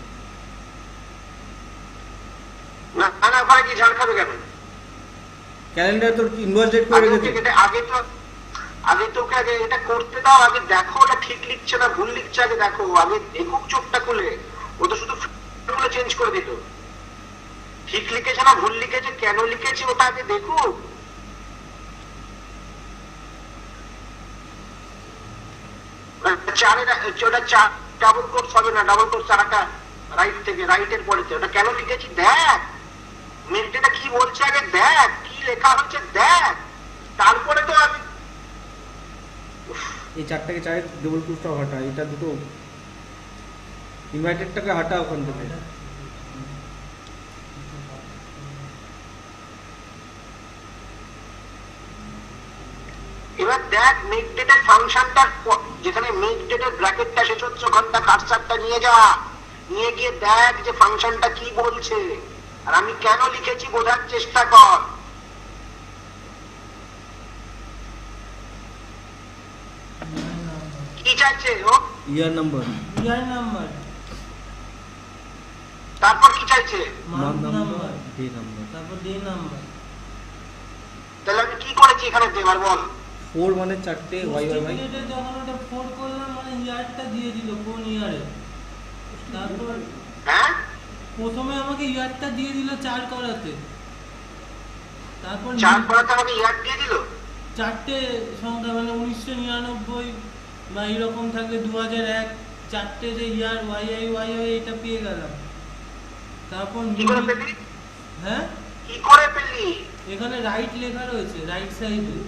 না না ওখানে কি ঝাড় খাবে কেন? ক্যালেন্ডার তোর ইনভয়েস ডেট করে রেখেছিস। আগে তোকে আগে এটা করতে দাও, আগে দেখো ওটা ঠিক লিখছে না ভুল লিখছে, আগে দেখো, আগে দেখুক চোখটা খুলে। ও তো শুধু গুলো চেঞ্জ করে দিত। ঠিক লিখেছে না ভুল লিখেছে, কেন লিখেছে ওটা আগে দেখুক। ওটা চার ডাবল কোর্স হবে না, ডাবল কোর্স চারাটা রাইট থেকে, রাইটের পরেতে ওটা কেন লিখেছি দেখ, মেলটা কি বলছে আগে দেখ, কি লেখা হচ্ছে দেখ, তারপরে তো আমি এই চারটাকে চাই ডবল ক্রুজটাও হাঁটা, এটা দুটো ইনভাইটেডটাকে হাঁটা ওখান থেকে। এবার দেখ মেক ডেটের ফাংশনটা, যেখানে মেক ডেটের ব্র্যাকেটটা শেষ হচ্ছে ওখানটা কার্সারটা নিয়ে যা, নিয়ে গিয়ে দেখ যে ফাংশনটা কি বলছে আর আমি কেন লিখেছি বোঝার চেষ্টা কর। কি চাইছে ও? ইয়ার নাম্বার, ইয়ার নাম্বার, তারপর কি চাইছে? Month number, number, day number. তারপর ডে নাম্বার। তাহলে আমি কি করেছি এখানে এবার বল। 4 মানে চারটে ওয়াই ওয়াই ওয়াই। পোস্টিং যখন ওটা 4 করলাম মানে ইয়ারটা দিয়ে দিল কোন ইয়ারে। তারপর হ্যাঁ প্রথমে আমাকে ইয়ারটা দিয়ে দিল 4 করাতে, তারপর চার পড়াতে আমাকে ইয়ার দিয়ে দিল। চারটে সংখ্যা মানে 1999 বা এরকম থাকলে 2001, চারটে যে ইয়ার ওয়াই আই ওয়াই ওয়াই এটা পেয়ে গেলাম। তারপর কি করে পেলি? হ্যাঁ কি করে পেলি? এখানে রাইট লেখা রয়েছে, রাইট সাইডে।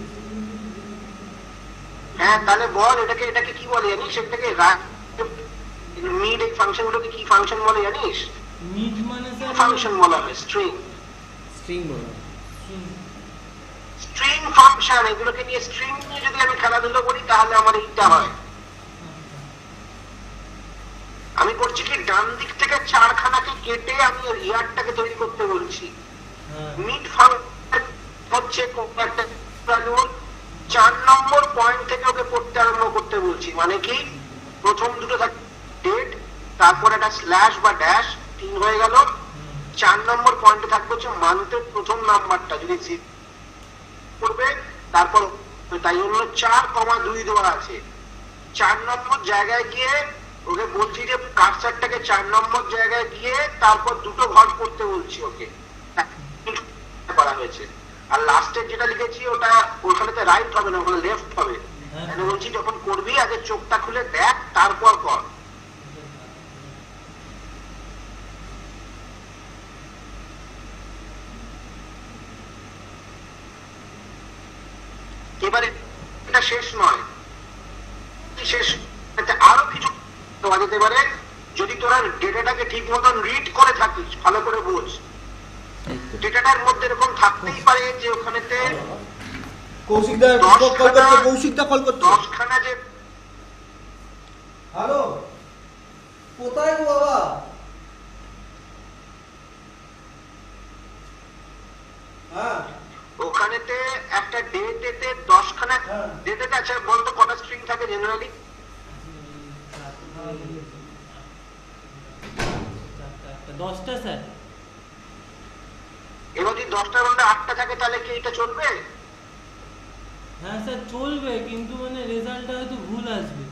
হ্যাঁ তাহলে বল এটাকে কি বলে জানিস? এটাকে মিড এই ফাংশনগুলোকে কি ফাংশন বলে জানিস? মিড মানে ফাংশন বলা হয় স্ট্রিং। স্ট্রিং বলা। স্ট্রিং ফাংশন, এগুলোকে নিয়ে স্ট্রিং নিয়ে যদি আমি খেলাধুলো করি তাহলে আমার এইটা হয়। আমি করছি কি ডান দিক থেকে চারখানাকে কেটে আমি ইয়ারটাকে তৈরি করতে বলছি। মিড ফাংশন হচ্ছে একটা 4 নম্বর পয়েন্ট থেকে ওকে পড়তে আরম্ভ করতে বলছি। মানে কি প্রথম দুটো থাকে ডেট, তারপর একটা স্ল্যাশ বা ড্যাশ, 3 হয়ে গেল। 4 নম্বর পয়েন্টে থাকবে হচ্ছে মান্থের প্রথম নাম্বারটা যদি করবে, তারপর তাই জন্য 4,2 দেওয়া আছে। 4 নম্বর জায়গায় গিয়ে ওকে বলছি যে কার্সারটাকে 4 নম্বর জায়গায় গিয়ে তারপর দুটো ঘর করতে বলছি ওকে, করা হয়েছে। আর লাস্টের যেটা লিখেছি ওটা ওখানেতে রাইট হবে না, ওখানে লেফট হবে। আমি বলছি যখন করবি আগে চোখটা খুলে দেখ তারপর কর। এবারে এটা শেষ নয়, শেষ আরো কিছু দেওয়া যেতে পারে যদি তোরা ডেটাটাকে ঠিক মতন রিড করে থাকিস, ভালো করে বোঝ। ডেটাটার মধ্যে এরকম থাকতেই পারে যে ওখানেতে কৌশিকদা কল করতে, কৌশিকদা কল করতে। 10খানা যে হ্যালো, কোথায় গো বাবা? হ্যাঁ ওখানেতে একটা ডেটেতে 10খানা ডেটেতে আছে। বলতো কটা স্ট্রিং থাকে জেনারেলি? 10টা স্যার। এবার যদি 10টার মধ্যে 8টা থাকে তাহলে কি এটা চলবে? হ্যাঁ স্যার চলবে, কিন্তু মানে রেজাল্টটা হয়তো ভুল আসবে।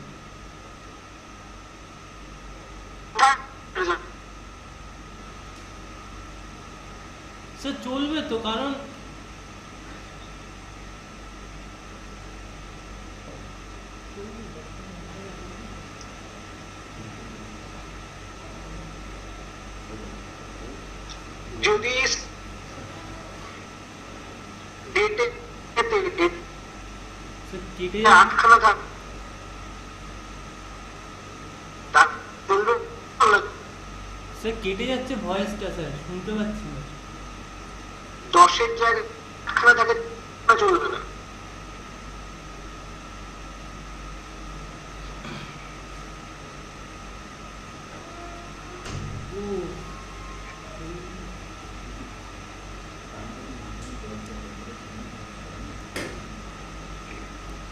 চলবে তো, কারণ যদি ডেটে সে কেটে আটখানা থাক তা চলবে না। সে কেটে যাচ্ছে ভয়েসটা, স্যার শুনতে পাচ্ছি না। 10-এর জায়গায় আটখানা থাকে, তা চলবে না।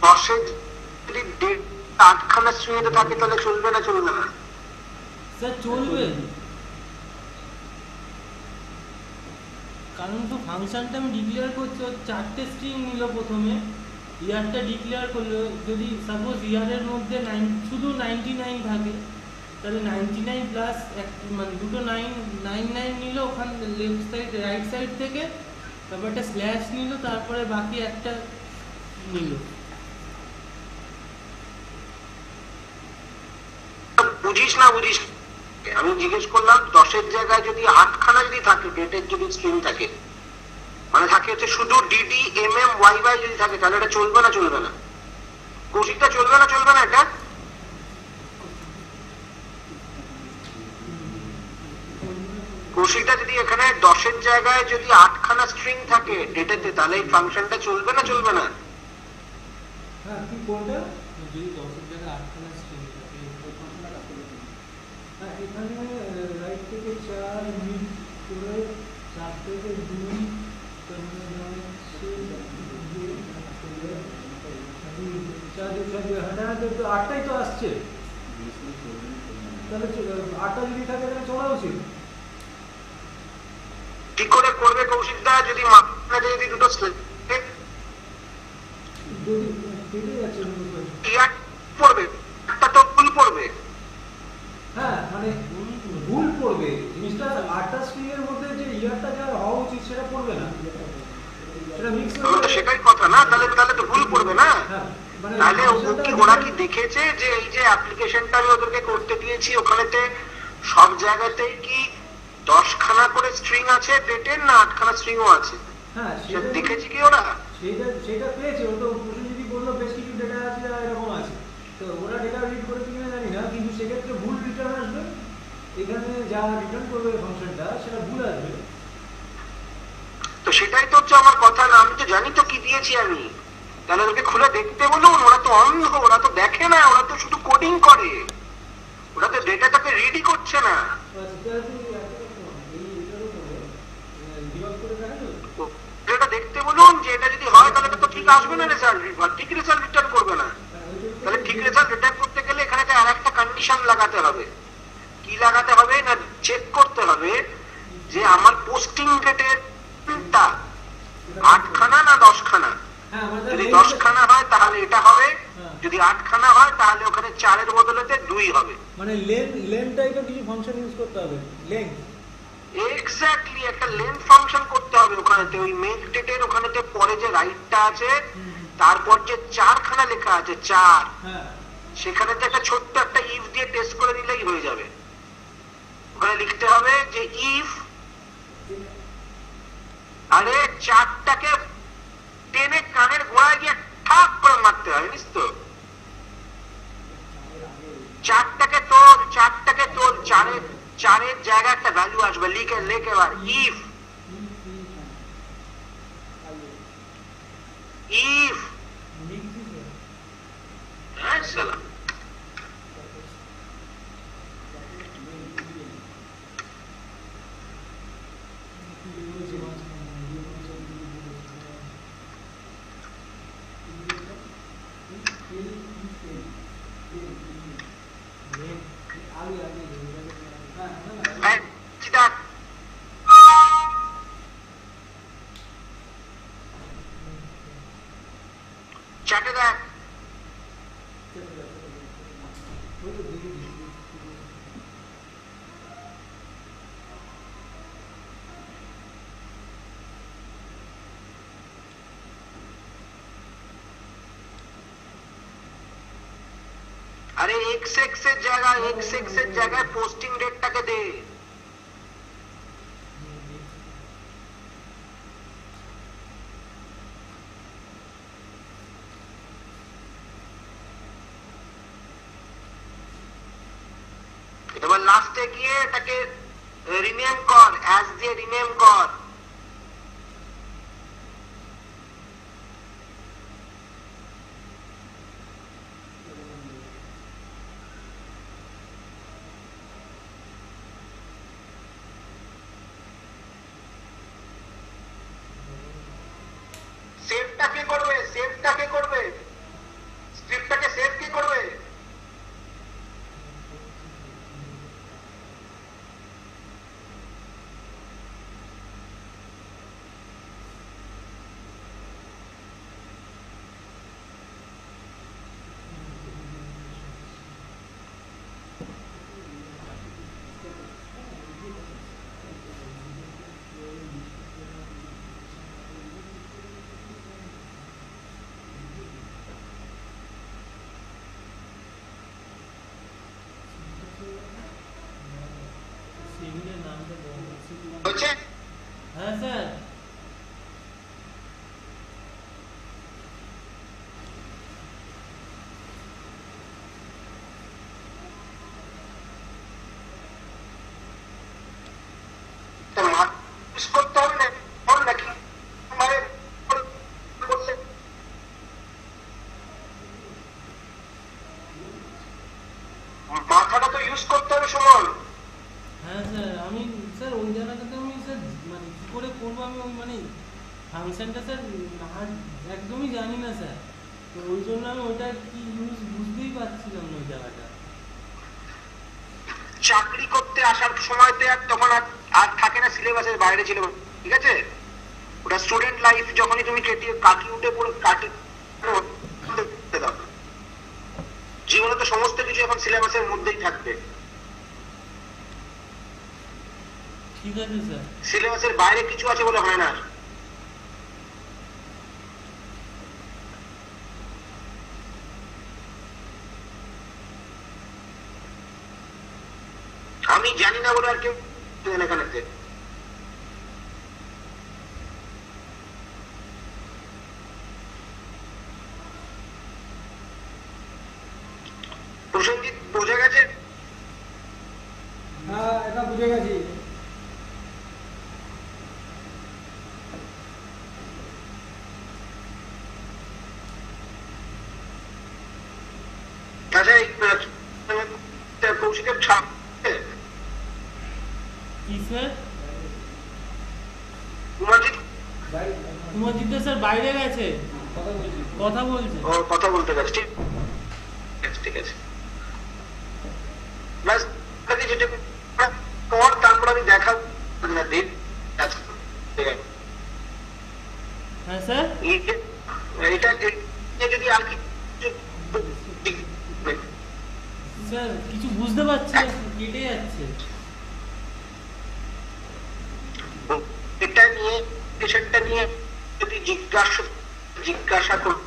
দশের যদি ডেট আটখানা স্ট্রিংয়ে থাকে তাহলে চলবে না, চলবে না। স্যার চলবে, কারণ তো ফাংশনটা আমি ডিক্লেয়ার করছি, ওর 4টে স্ট্রিং নিল প্রথমে, ইয়ারটা ডিক্লেয়ার করলো। যদি সাপোজ ইয়ারের মধ্যে শুধু 99 থাকে, তাহলে 99 প্লাস মানে দুটো 99 নিল ওখান লেফট সাইড রাইট সাইড থেকে, তারপর একটা স্ল্যাশ নিল, তারপরে বাকি একটা নিল। বুঝিস না বুঝিস, আমি জিজ্ঞেস করলাম 10-এর জায়গায় যদি আটখানা যদি থাকে, ডেটের যদি স্ট্রিং থাকে, মানে থাকে হচ্ছে শুধু ডিডি এমএম ওয়াই ওয়াই যদি থাকে, তাহলে এটা চলবে না, চলবে না। কৌশিকটা চলবে না, চলবে না এটা। কৌশিকটা যদি এখানে 10-এর জায়গায় যদি আটখানা স্ট্রিং থাকে ডেটেতে, তাহলে এই ফাংশনটা চলবে না, চলবে না। হ্যাঁ, কি কোনটা? যদি 10-এর জায়গায় 8খানা স্ট্রিং থাকে, হ্যাঁ, এখানে রাইট থেকে 4 মিড করে 4 থেকে 2 আটটাই তো আসছে, তাহলে 8টা যদি থাকে তাহলে চলা উচিত। কি করে করবে কৌশিকদা? যদি মাঝখানে যদি দুটো যদি কেটে যাচ্ছে পড়বে, একটা তো ভুল পড়বে। হ্যাঁ, মানে ভুল পড়বে জিনিসটা। 8টা স্ট্রিং এর মধ্যে যে ইয়ারটা যা হওয়া উচিত সেটা পড়বে না, সেটা মিক্স আমার তো সেটাই কথা না, তাহলে তাহলে তো ভুল পড়বে না। হ্যাঁ, মানে তাহলে ওরা কি দেখেছে যে এই যে অ্যাপ্লিকেশনটা আমি ওদেরকে করতে দিয়েছি, ওখানেতে সব জায়গাতেই কি 10খানা করে স্ট্রিং আছে ডেটের, না 8খানা স্ট্রিংও আছে? হ্যাঁ, সেটা দেখেছি কি ওরা? সেটা পেয়েছে। ও তো প্রসেনজিৎ বললো বেশ কিছু ডেটা আছে এরকম আছে, তো ওরা ডেটা রিড করেছে কিনা জানি না, কিন্তু সেক্ষেত্রে ভুল রিটার্ন আসবে। এখানে যা রিটার্ন করবে ফাংশনটা সেটা ভুল আসবে। তো সেটাই তো হচ্ছে আমার কথা না, আমি তো জানি তো কি দিয়েছি আমি। তাহলে ওকে খুলে দেখতে বলুন, ওরা তো অন্ধ, ওরা তো দেখে না, ওরা তো শুধু কোডিং করে, ওরা তো ডেটাটাকে রিডই করছে না। এটা দেখতে বলুন যে এটা যদি হয় তাহলে তো ঠিক আসবে না রেজাল্ট, ঠিক রেজাল্ট রিটার্ন করবে না। তাহলে ঠিক রেজাল্ট রিটার্ন করতে গেলে এখানে আর একটা কন্ডিশন লাগাতে হবে। কি লাগাতে হবে না, চেক করতে হবে যে আমার পোস্টিং ডেটের 8খানা না 10খানা। যদি 10খানা হয় তাহলে এটা হবে, যদি 8খানা হয় তাহলে ওখানে 4-এর বদলেতে 2 হবে। মানে লেন টাইপের কিছু ফাংশন ইউজ করতে হবে, লেন্থ। এক্স্যাক্টলি একটা লেন্থ ফাংশন করতে হবে ওখানেতে, ওই মেক ডেটের ওখানেতে পরে যে রাইটটা আছে তারপর যে 4খানা লেখা আছে 4, সেখানে তো একটা ছোট্ট একটা ইফ দিয়ে টেস্ট করে নিলেই হয়ে যাবে। ওখানে লিখতে হবে যে ইফ, আরে 4টাকে টেনে কানের গোড়ায় গিয়ে ঠাক করে মারতে হয়, জানিস তো? 4টাকে তোর 4-এর জায়গায় একটা ভ্যালু আসবে, লিখে এবার ইফ হ্যাঁ সালাম। চ্যাটে দেখ। আরে এক্স এক্স এর জায়গায় পোস্টিং ডেটটাকে দে। এবার লাস্টে গিয়ে এটাকে রিনেম কর, অ্যাজ দিয়ে রিনেম কর। সেভটা কে করবে? স্ক্রিপ্টটাকে সেভ কে করবে? সিভিলের নামটা বলুন। হচ্ছে হ্যাঁ স্যার। করতে হবে না নাকি? মানে বললে মাথাটা তো ইউজ করতে হবে সুমন। হ্যাঁ স্যার, আমি স্যার ওই জায়গাটাতে আমি স্যার মানে কী করে করবো আমি ওই মানে ফাংশনটা স্যার একদমই জানি না স্যার। তো ওই জন্য আমি ওইটা কি ইউজ বুঝতেই পারছিলাম না ওই জায়গাটা। চাকরি করতে আসার সময়তে আর তখন আর থাকে না, সিলেবাসের বাইরে ছিল, ঠিক আছে? ওটা স্টুডেন্ট লাইফ যখনই তুমি কাটিয়ে উঠে পড়ে দাও। জীবনে তো সমস্ত কিছু এখন সিলেবাসের মধ্যেই থাকবে। ঠিক আছে স্যার। সিলেবাসের বাইরে কিছু আছে বলে হয় না। আমি জানি না বলে আর কেউ এখানেতে প্রসেনজিৎ বোঝা গেছে? হ্যাঁ, এটা বুঝে গেছি। আচ্ছা, এই কৌশিকের ছাপ কি স্যার? কুমারজিৎ কুমারজিৎ স্যার বাইরে গেছে, কথা বলছে। ও কথা বলতে গেছে, ঠিক আছে, ঠিক আছে। ব্যাস, যেটা কর, তারপর আমি দেখাবো না দিন। আচ্ছা, ঠিক আছে। হ্যাঁ স্যার। এটা যদি আর কি স্যার কিছু বুঝতে পারছি না, কেটে যাচ্ছে। এটা নিয়ে পেশেন্টটা নিয়ে যদি জিজ্ঞাসা কর,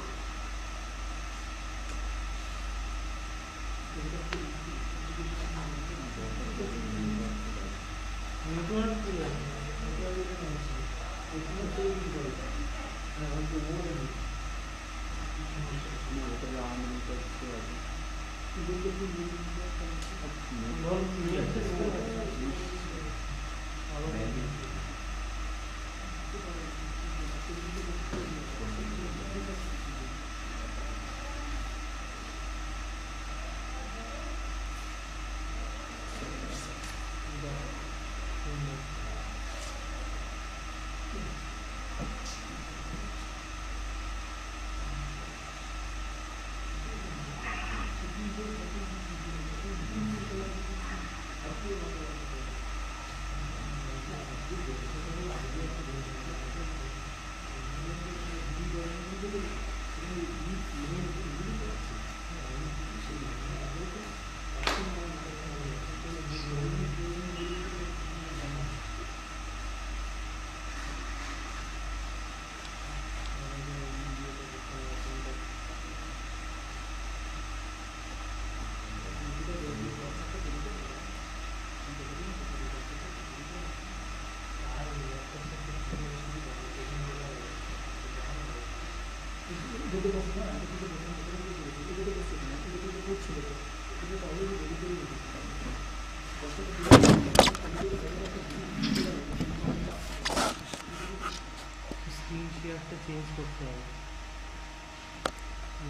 স্ক্রিন শেয়ারটা চেঞ্জ করতে হবে।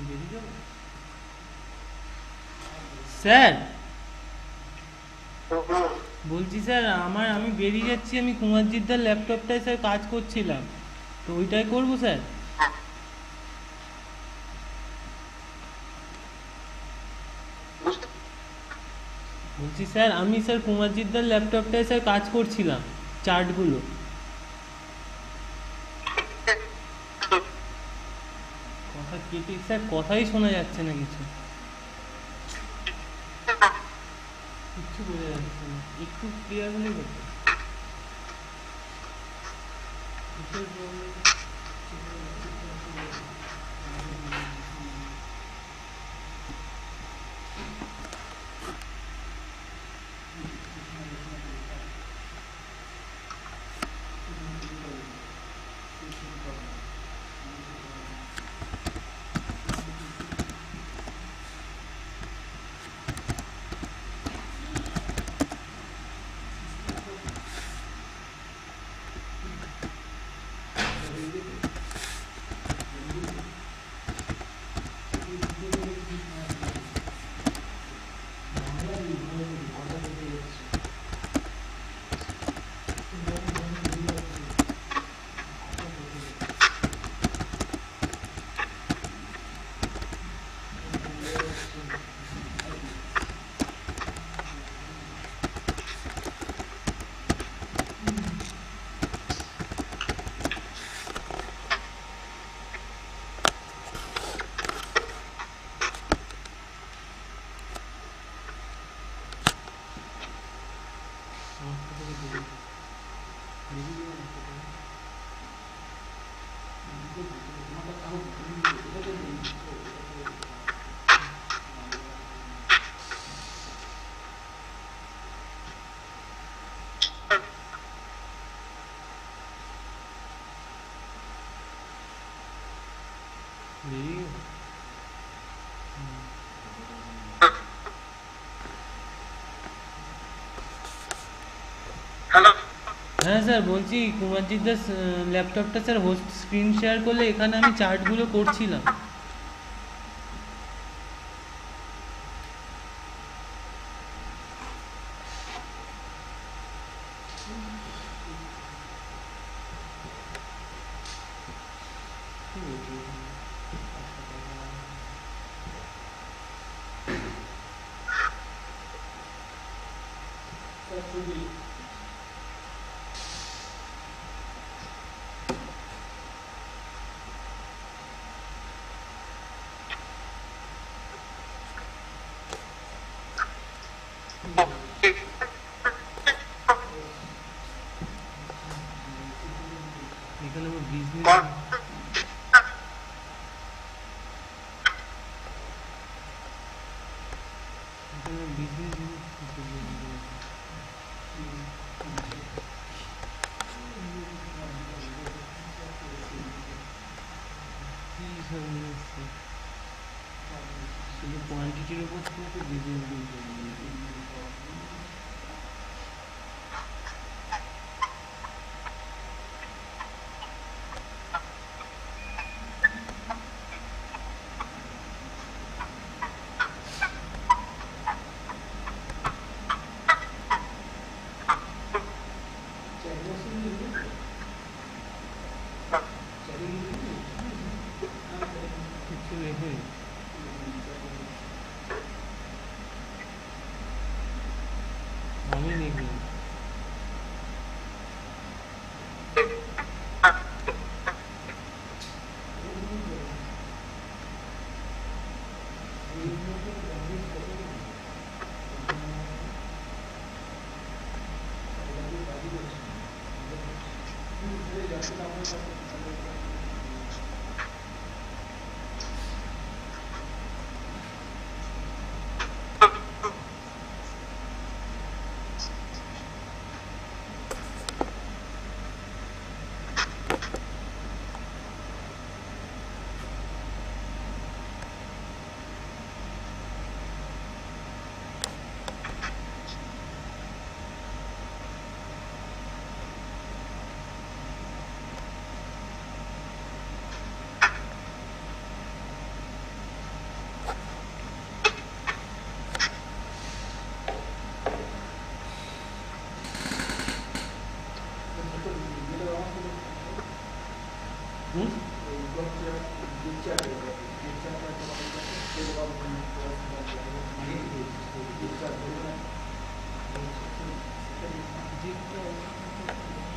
বেরিয়ে যাবো স্যার, বলছি স্যার আমি বেরিয়ে যাচ্ছি, আমি কুমারজিৎদার ল্যাপটপটায় স্যার কাজ করছিলাম, তো ওইটাই করবো স্যার। বলছি স্যার আমি কুমারজিৎদার ল্যাপটপটায় স্যার কাজ করছিলাম চার্টগুলো। কথা কেটে স্যার, কথাই শোনা যাচ্ছে না, কিচ্ছু বোঝা যাচ্ছে না, একটু ক্লিয়ার হলে হতো। কিসের problem? হ্যাঁ স্যার, বলছি কুমারজিৎদার ল্যাপটপটা স্যার হোস্ট স্ক্রিন শেয়ার করলে এখানে আমি চার্টগুলো করছিলাম। এখানে আমার বিজনেস শুধু কোয়ান্টিটির উপর থেকে বিজনেস। কিছু রেখে আমি দেখি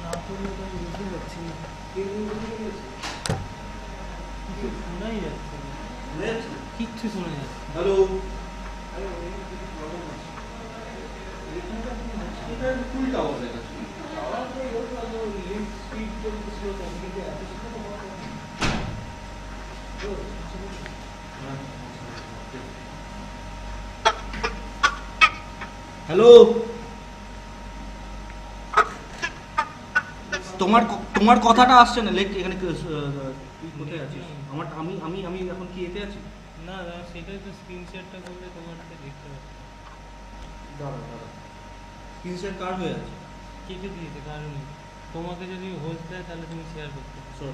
না করলে তো আমি বুঝতে পারছি না, কিছু শোনাই যাচ্ছে না, কিচ্ছু শোনা যাচ্ছে না। হ্যালো, এটা ফুল টাওয়ার দেখাচ্ছে। হ্যালো, তোমার কথাটা আসছে না। লেখ এখানে তুই কোথায় আছিস? আমি এখন কি এতে আছি? না না, সেটাই তো স্ক্রিনশটটা করলে তোমারটা দেখতে পাচ্ছি। দাঁড়া, স্ক্রিনশট কার হয়ে আছে? কেটে দিয়েছে কারণ তোমাকে যদি হোস্ট দেয় তাহলে তুমি শেয়ার করতে পারো। সর।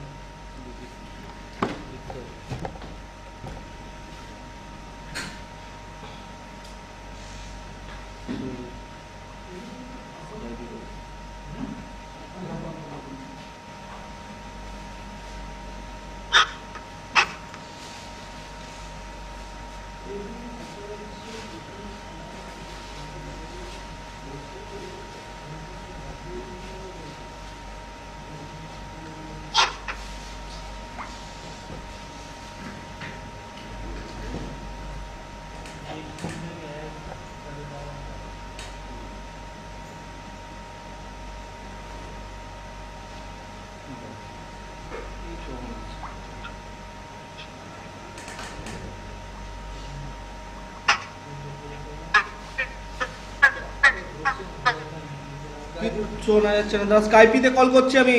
শোনা যাচ্ছে না, দাঁড়া, স্কাইপিতে কল করছি আমি।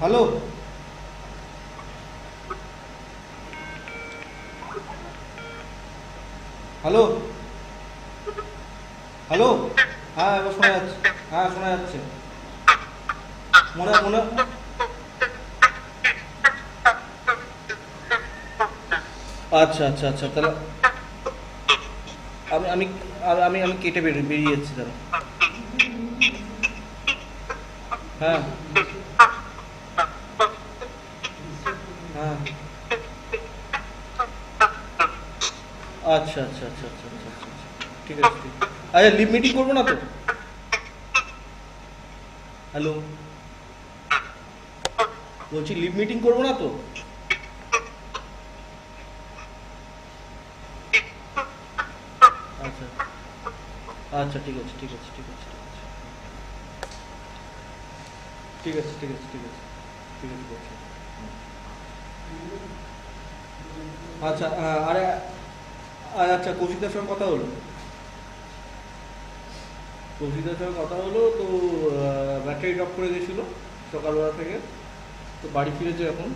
হ্যালো, হ্যালো, হ্যালো, হ্যাঁ এবার শোনা যাচ্ছে, হ্যাঁ শোনা যাচ্ছে। মনে মনে আচ্ছা আচ্ছা আচ্ছা, তাহলে আমি আমি আমি আমি কেটে বেরিয়ে যাচ্ছি তাহলে। হ্যাঁ হ্যাঁ, আচ্ছা আচ্ছা আচ্ছা আচ্ছা আচ্ছা আচ্ছা, ঠিক আছে ঠিক আছে। আচ্ছা, লিভ মিটিং করবো না তো? হ্যালো, বলছি লিভ মিটিং করবো না তো? আচ্ছা আচ্ছা, ঠিক আছে ঠিক আছে ঠিক আছে ঠিক আছে ঠিক আছে ঠিক আছে ঠিক আছে ঠিক আছে বলছি। আচ্ছা, আরে আচ্ছা, কৌশিকদার সঙ্গে কথা হলো, কৌশিকদার সঙ্গে কথা হলো তো ব্যাটারি ড্রপ করে গেছিলো সকালবেলা থেকে, তো বাড়ি ফিরেছে এখন,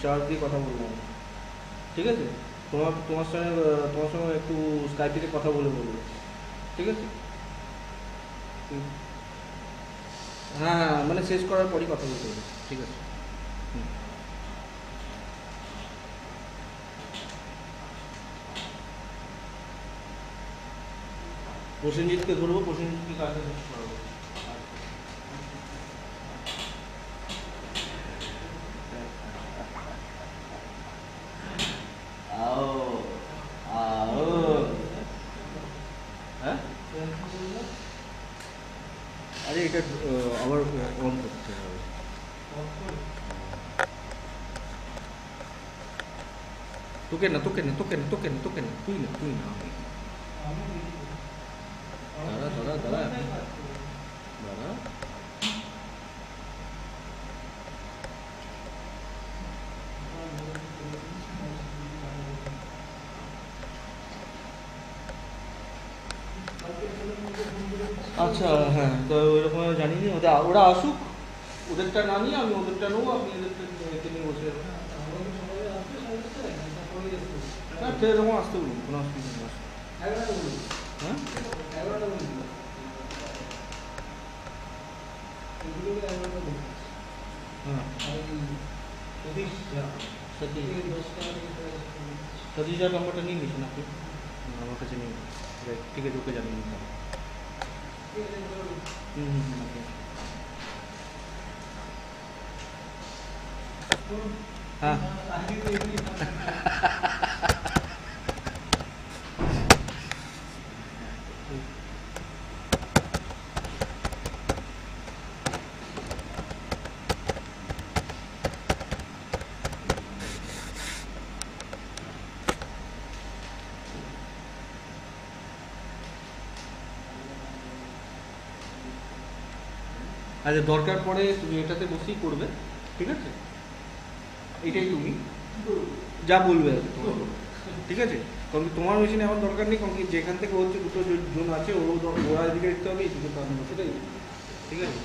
চার্জ দিয়ে কথা বললাম। ঠিক আছে, তোমার সঙ্গে একটু স্কাইপিতে কথা বলবো, ঠিক আছে? হ্যাঁ হ্যাঁ, মানে শেষ করার পরই কথা বলতে হবে, ঠিক আছে। প্রসেনজিৎকে ধরবো, প্রসেনজিৎকে কাজে করাবো। আও আও হ্যাঁ, আরে এটা আবার অন করতে হবে। তোকে না তোকে না তোকে না তোকে না তোকে না, তুই না তুই না, দাঁড়া দাঁড়া দাঁড়া দাঁড়া। আচ্ছা হ্যাঁ, তো ওইরকম জানি নি, ওরা আসুক, ওদেরটা না নিয়ে আমি ওদেরটা নেবো, আপনি এদেরটা নিয়ে বসে যাবেন। হ্যাঁ তো এরকম আসতে বলুন, কোনো অসুবিধা নেই। হ্যাঁ সতীশদার নম্বরটা নিয়ে নিয়েছেন আপনি? আমার কাছে নেই, ঠিক আছে ওকে জানিয়ে নিতে হবে। ওকে হ্যাঁ আচ্ছা, দরকার পড়ে তুমি এটাতে বসেই করবে, ঠিক আছে? এটাই তুমি যা বলবে আর কি তোমার, ঠিক আছে? কারণ কি তোমার মেশিনে এখন দরকার নেই, কারণ কি যেখান থেকে হচ্ছে দুটো জোন আছে, ওরা এদিকে দেখতে হবে, এদিকে তো আমি সেটাই, ঠিক আছে?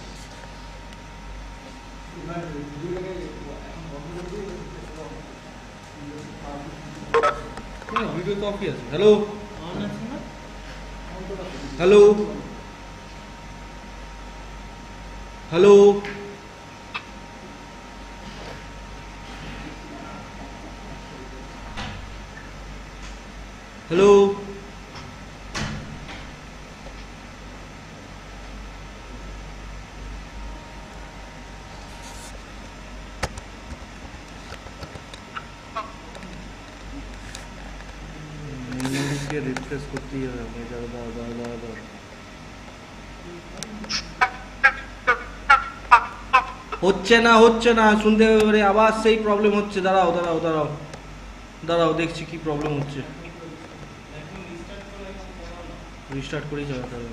হ্যাঁ ভিডিও তো অফই আছে। হ্যালো অন আছে না? হ্যালো হ্যালো হ্যালো রিফ্রেশ করতেই হবে, আমি দাও দাও দাও দাও দাও। হচ্ছে না শুনতে পারে আবার সেই প্রবলেম হচ্ছে। দাঁড়াও দাঁড়াও দাঁড়াও দাঁড়াও, দেখছি কি প্রবলেম হচ্ছে। রিস্টার্ট করেই চালাতে হবে।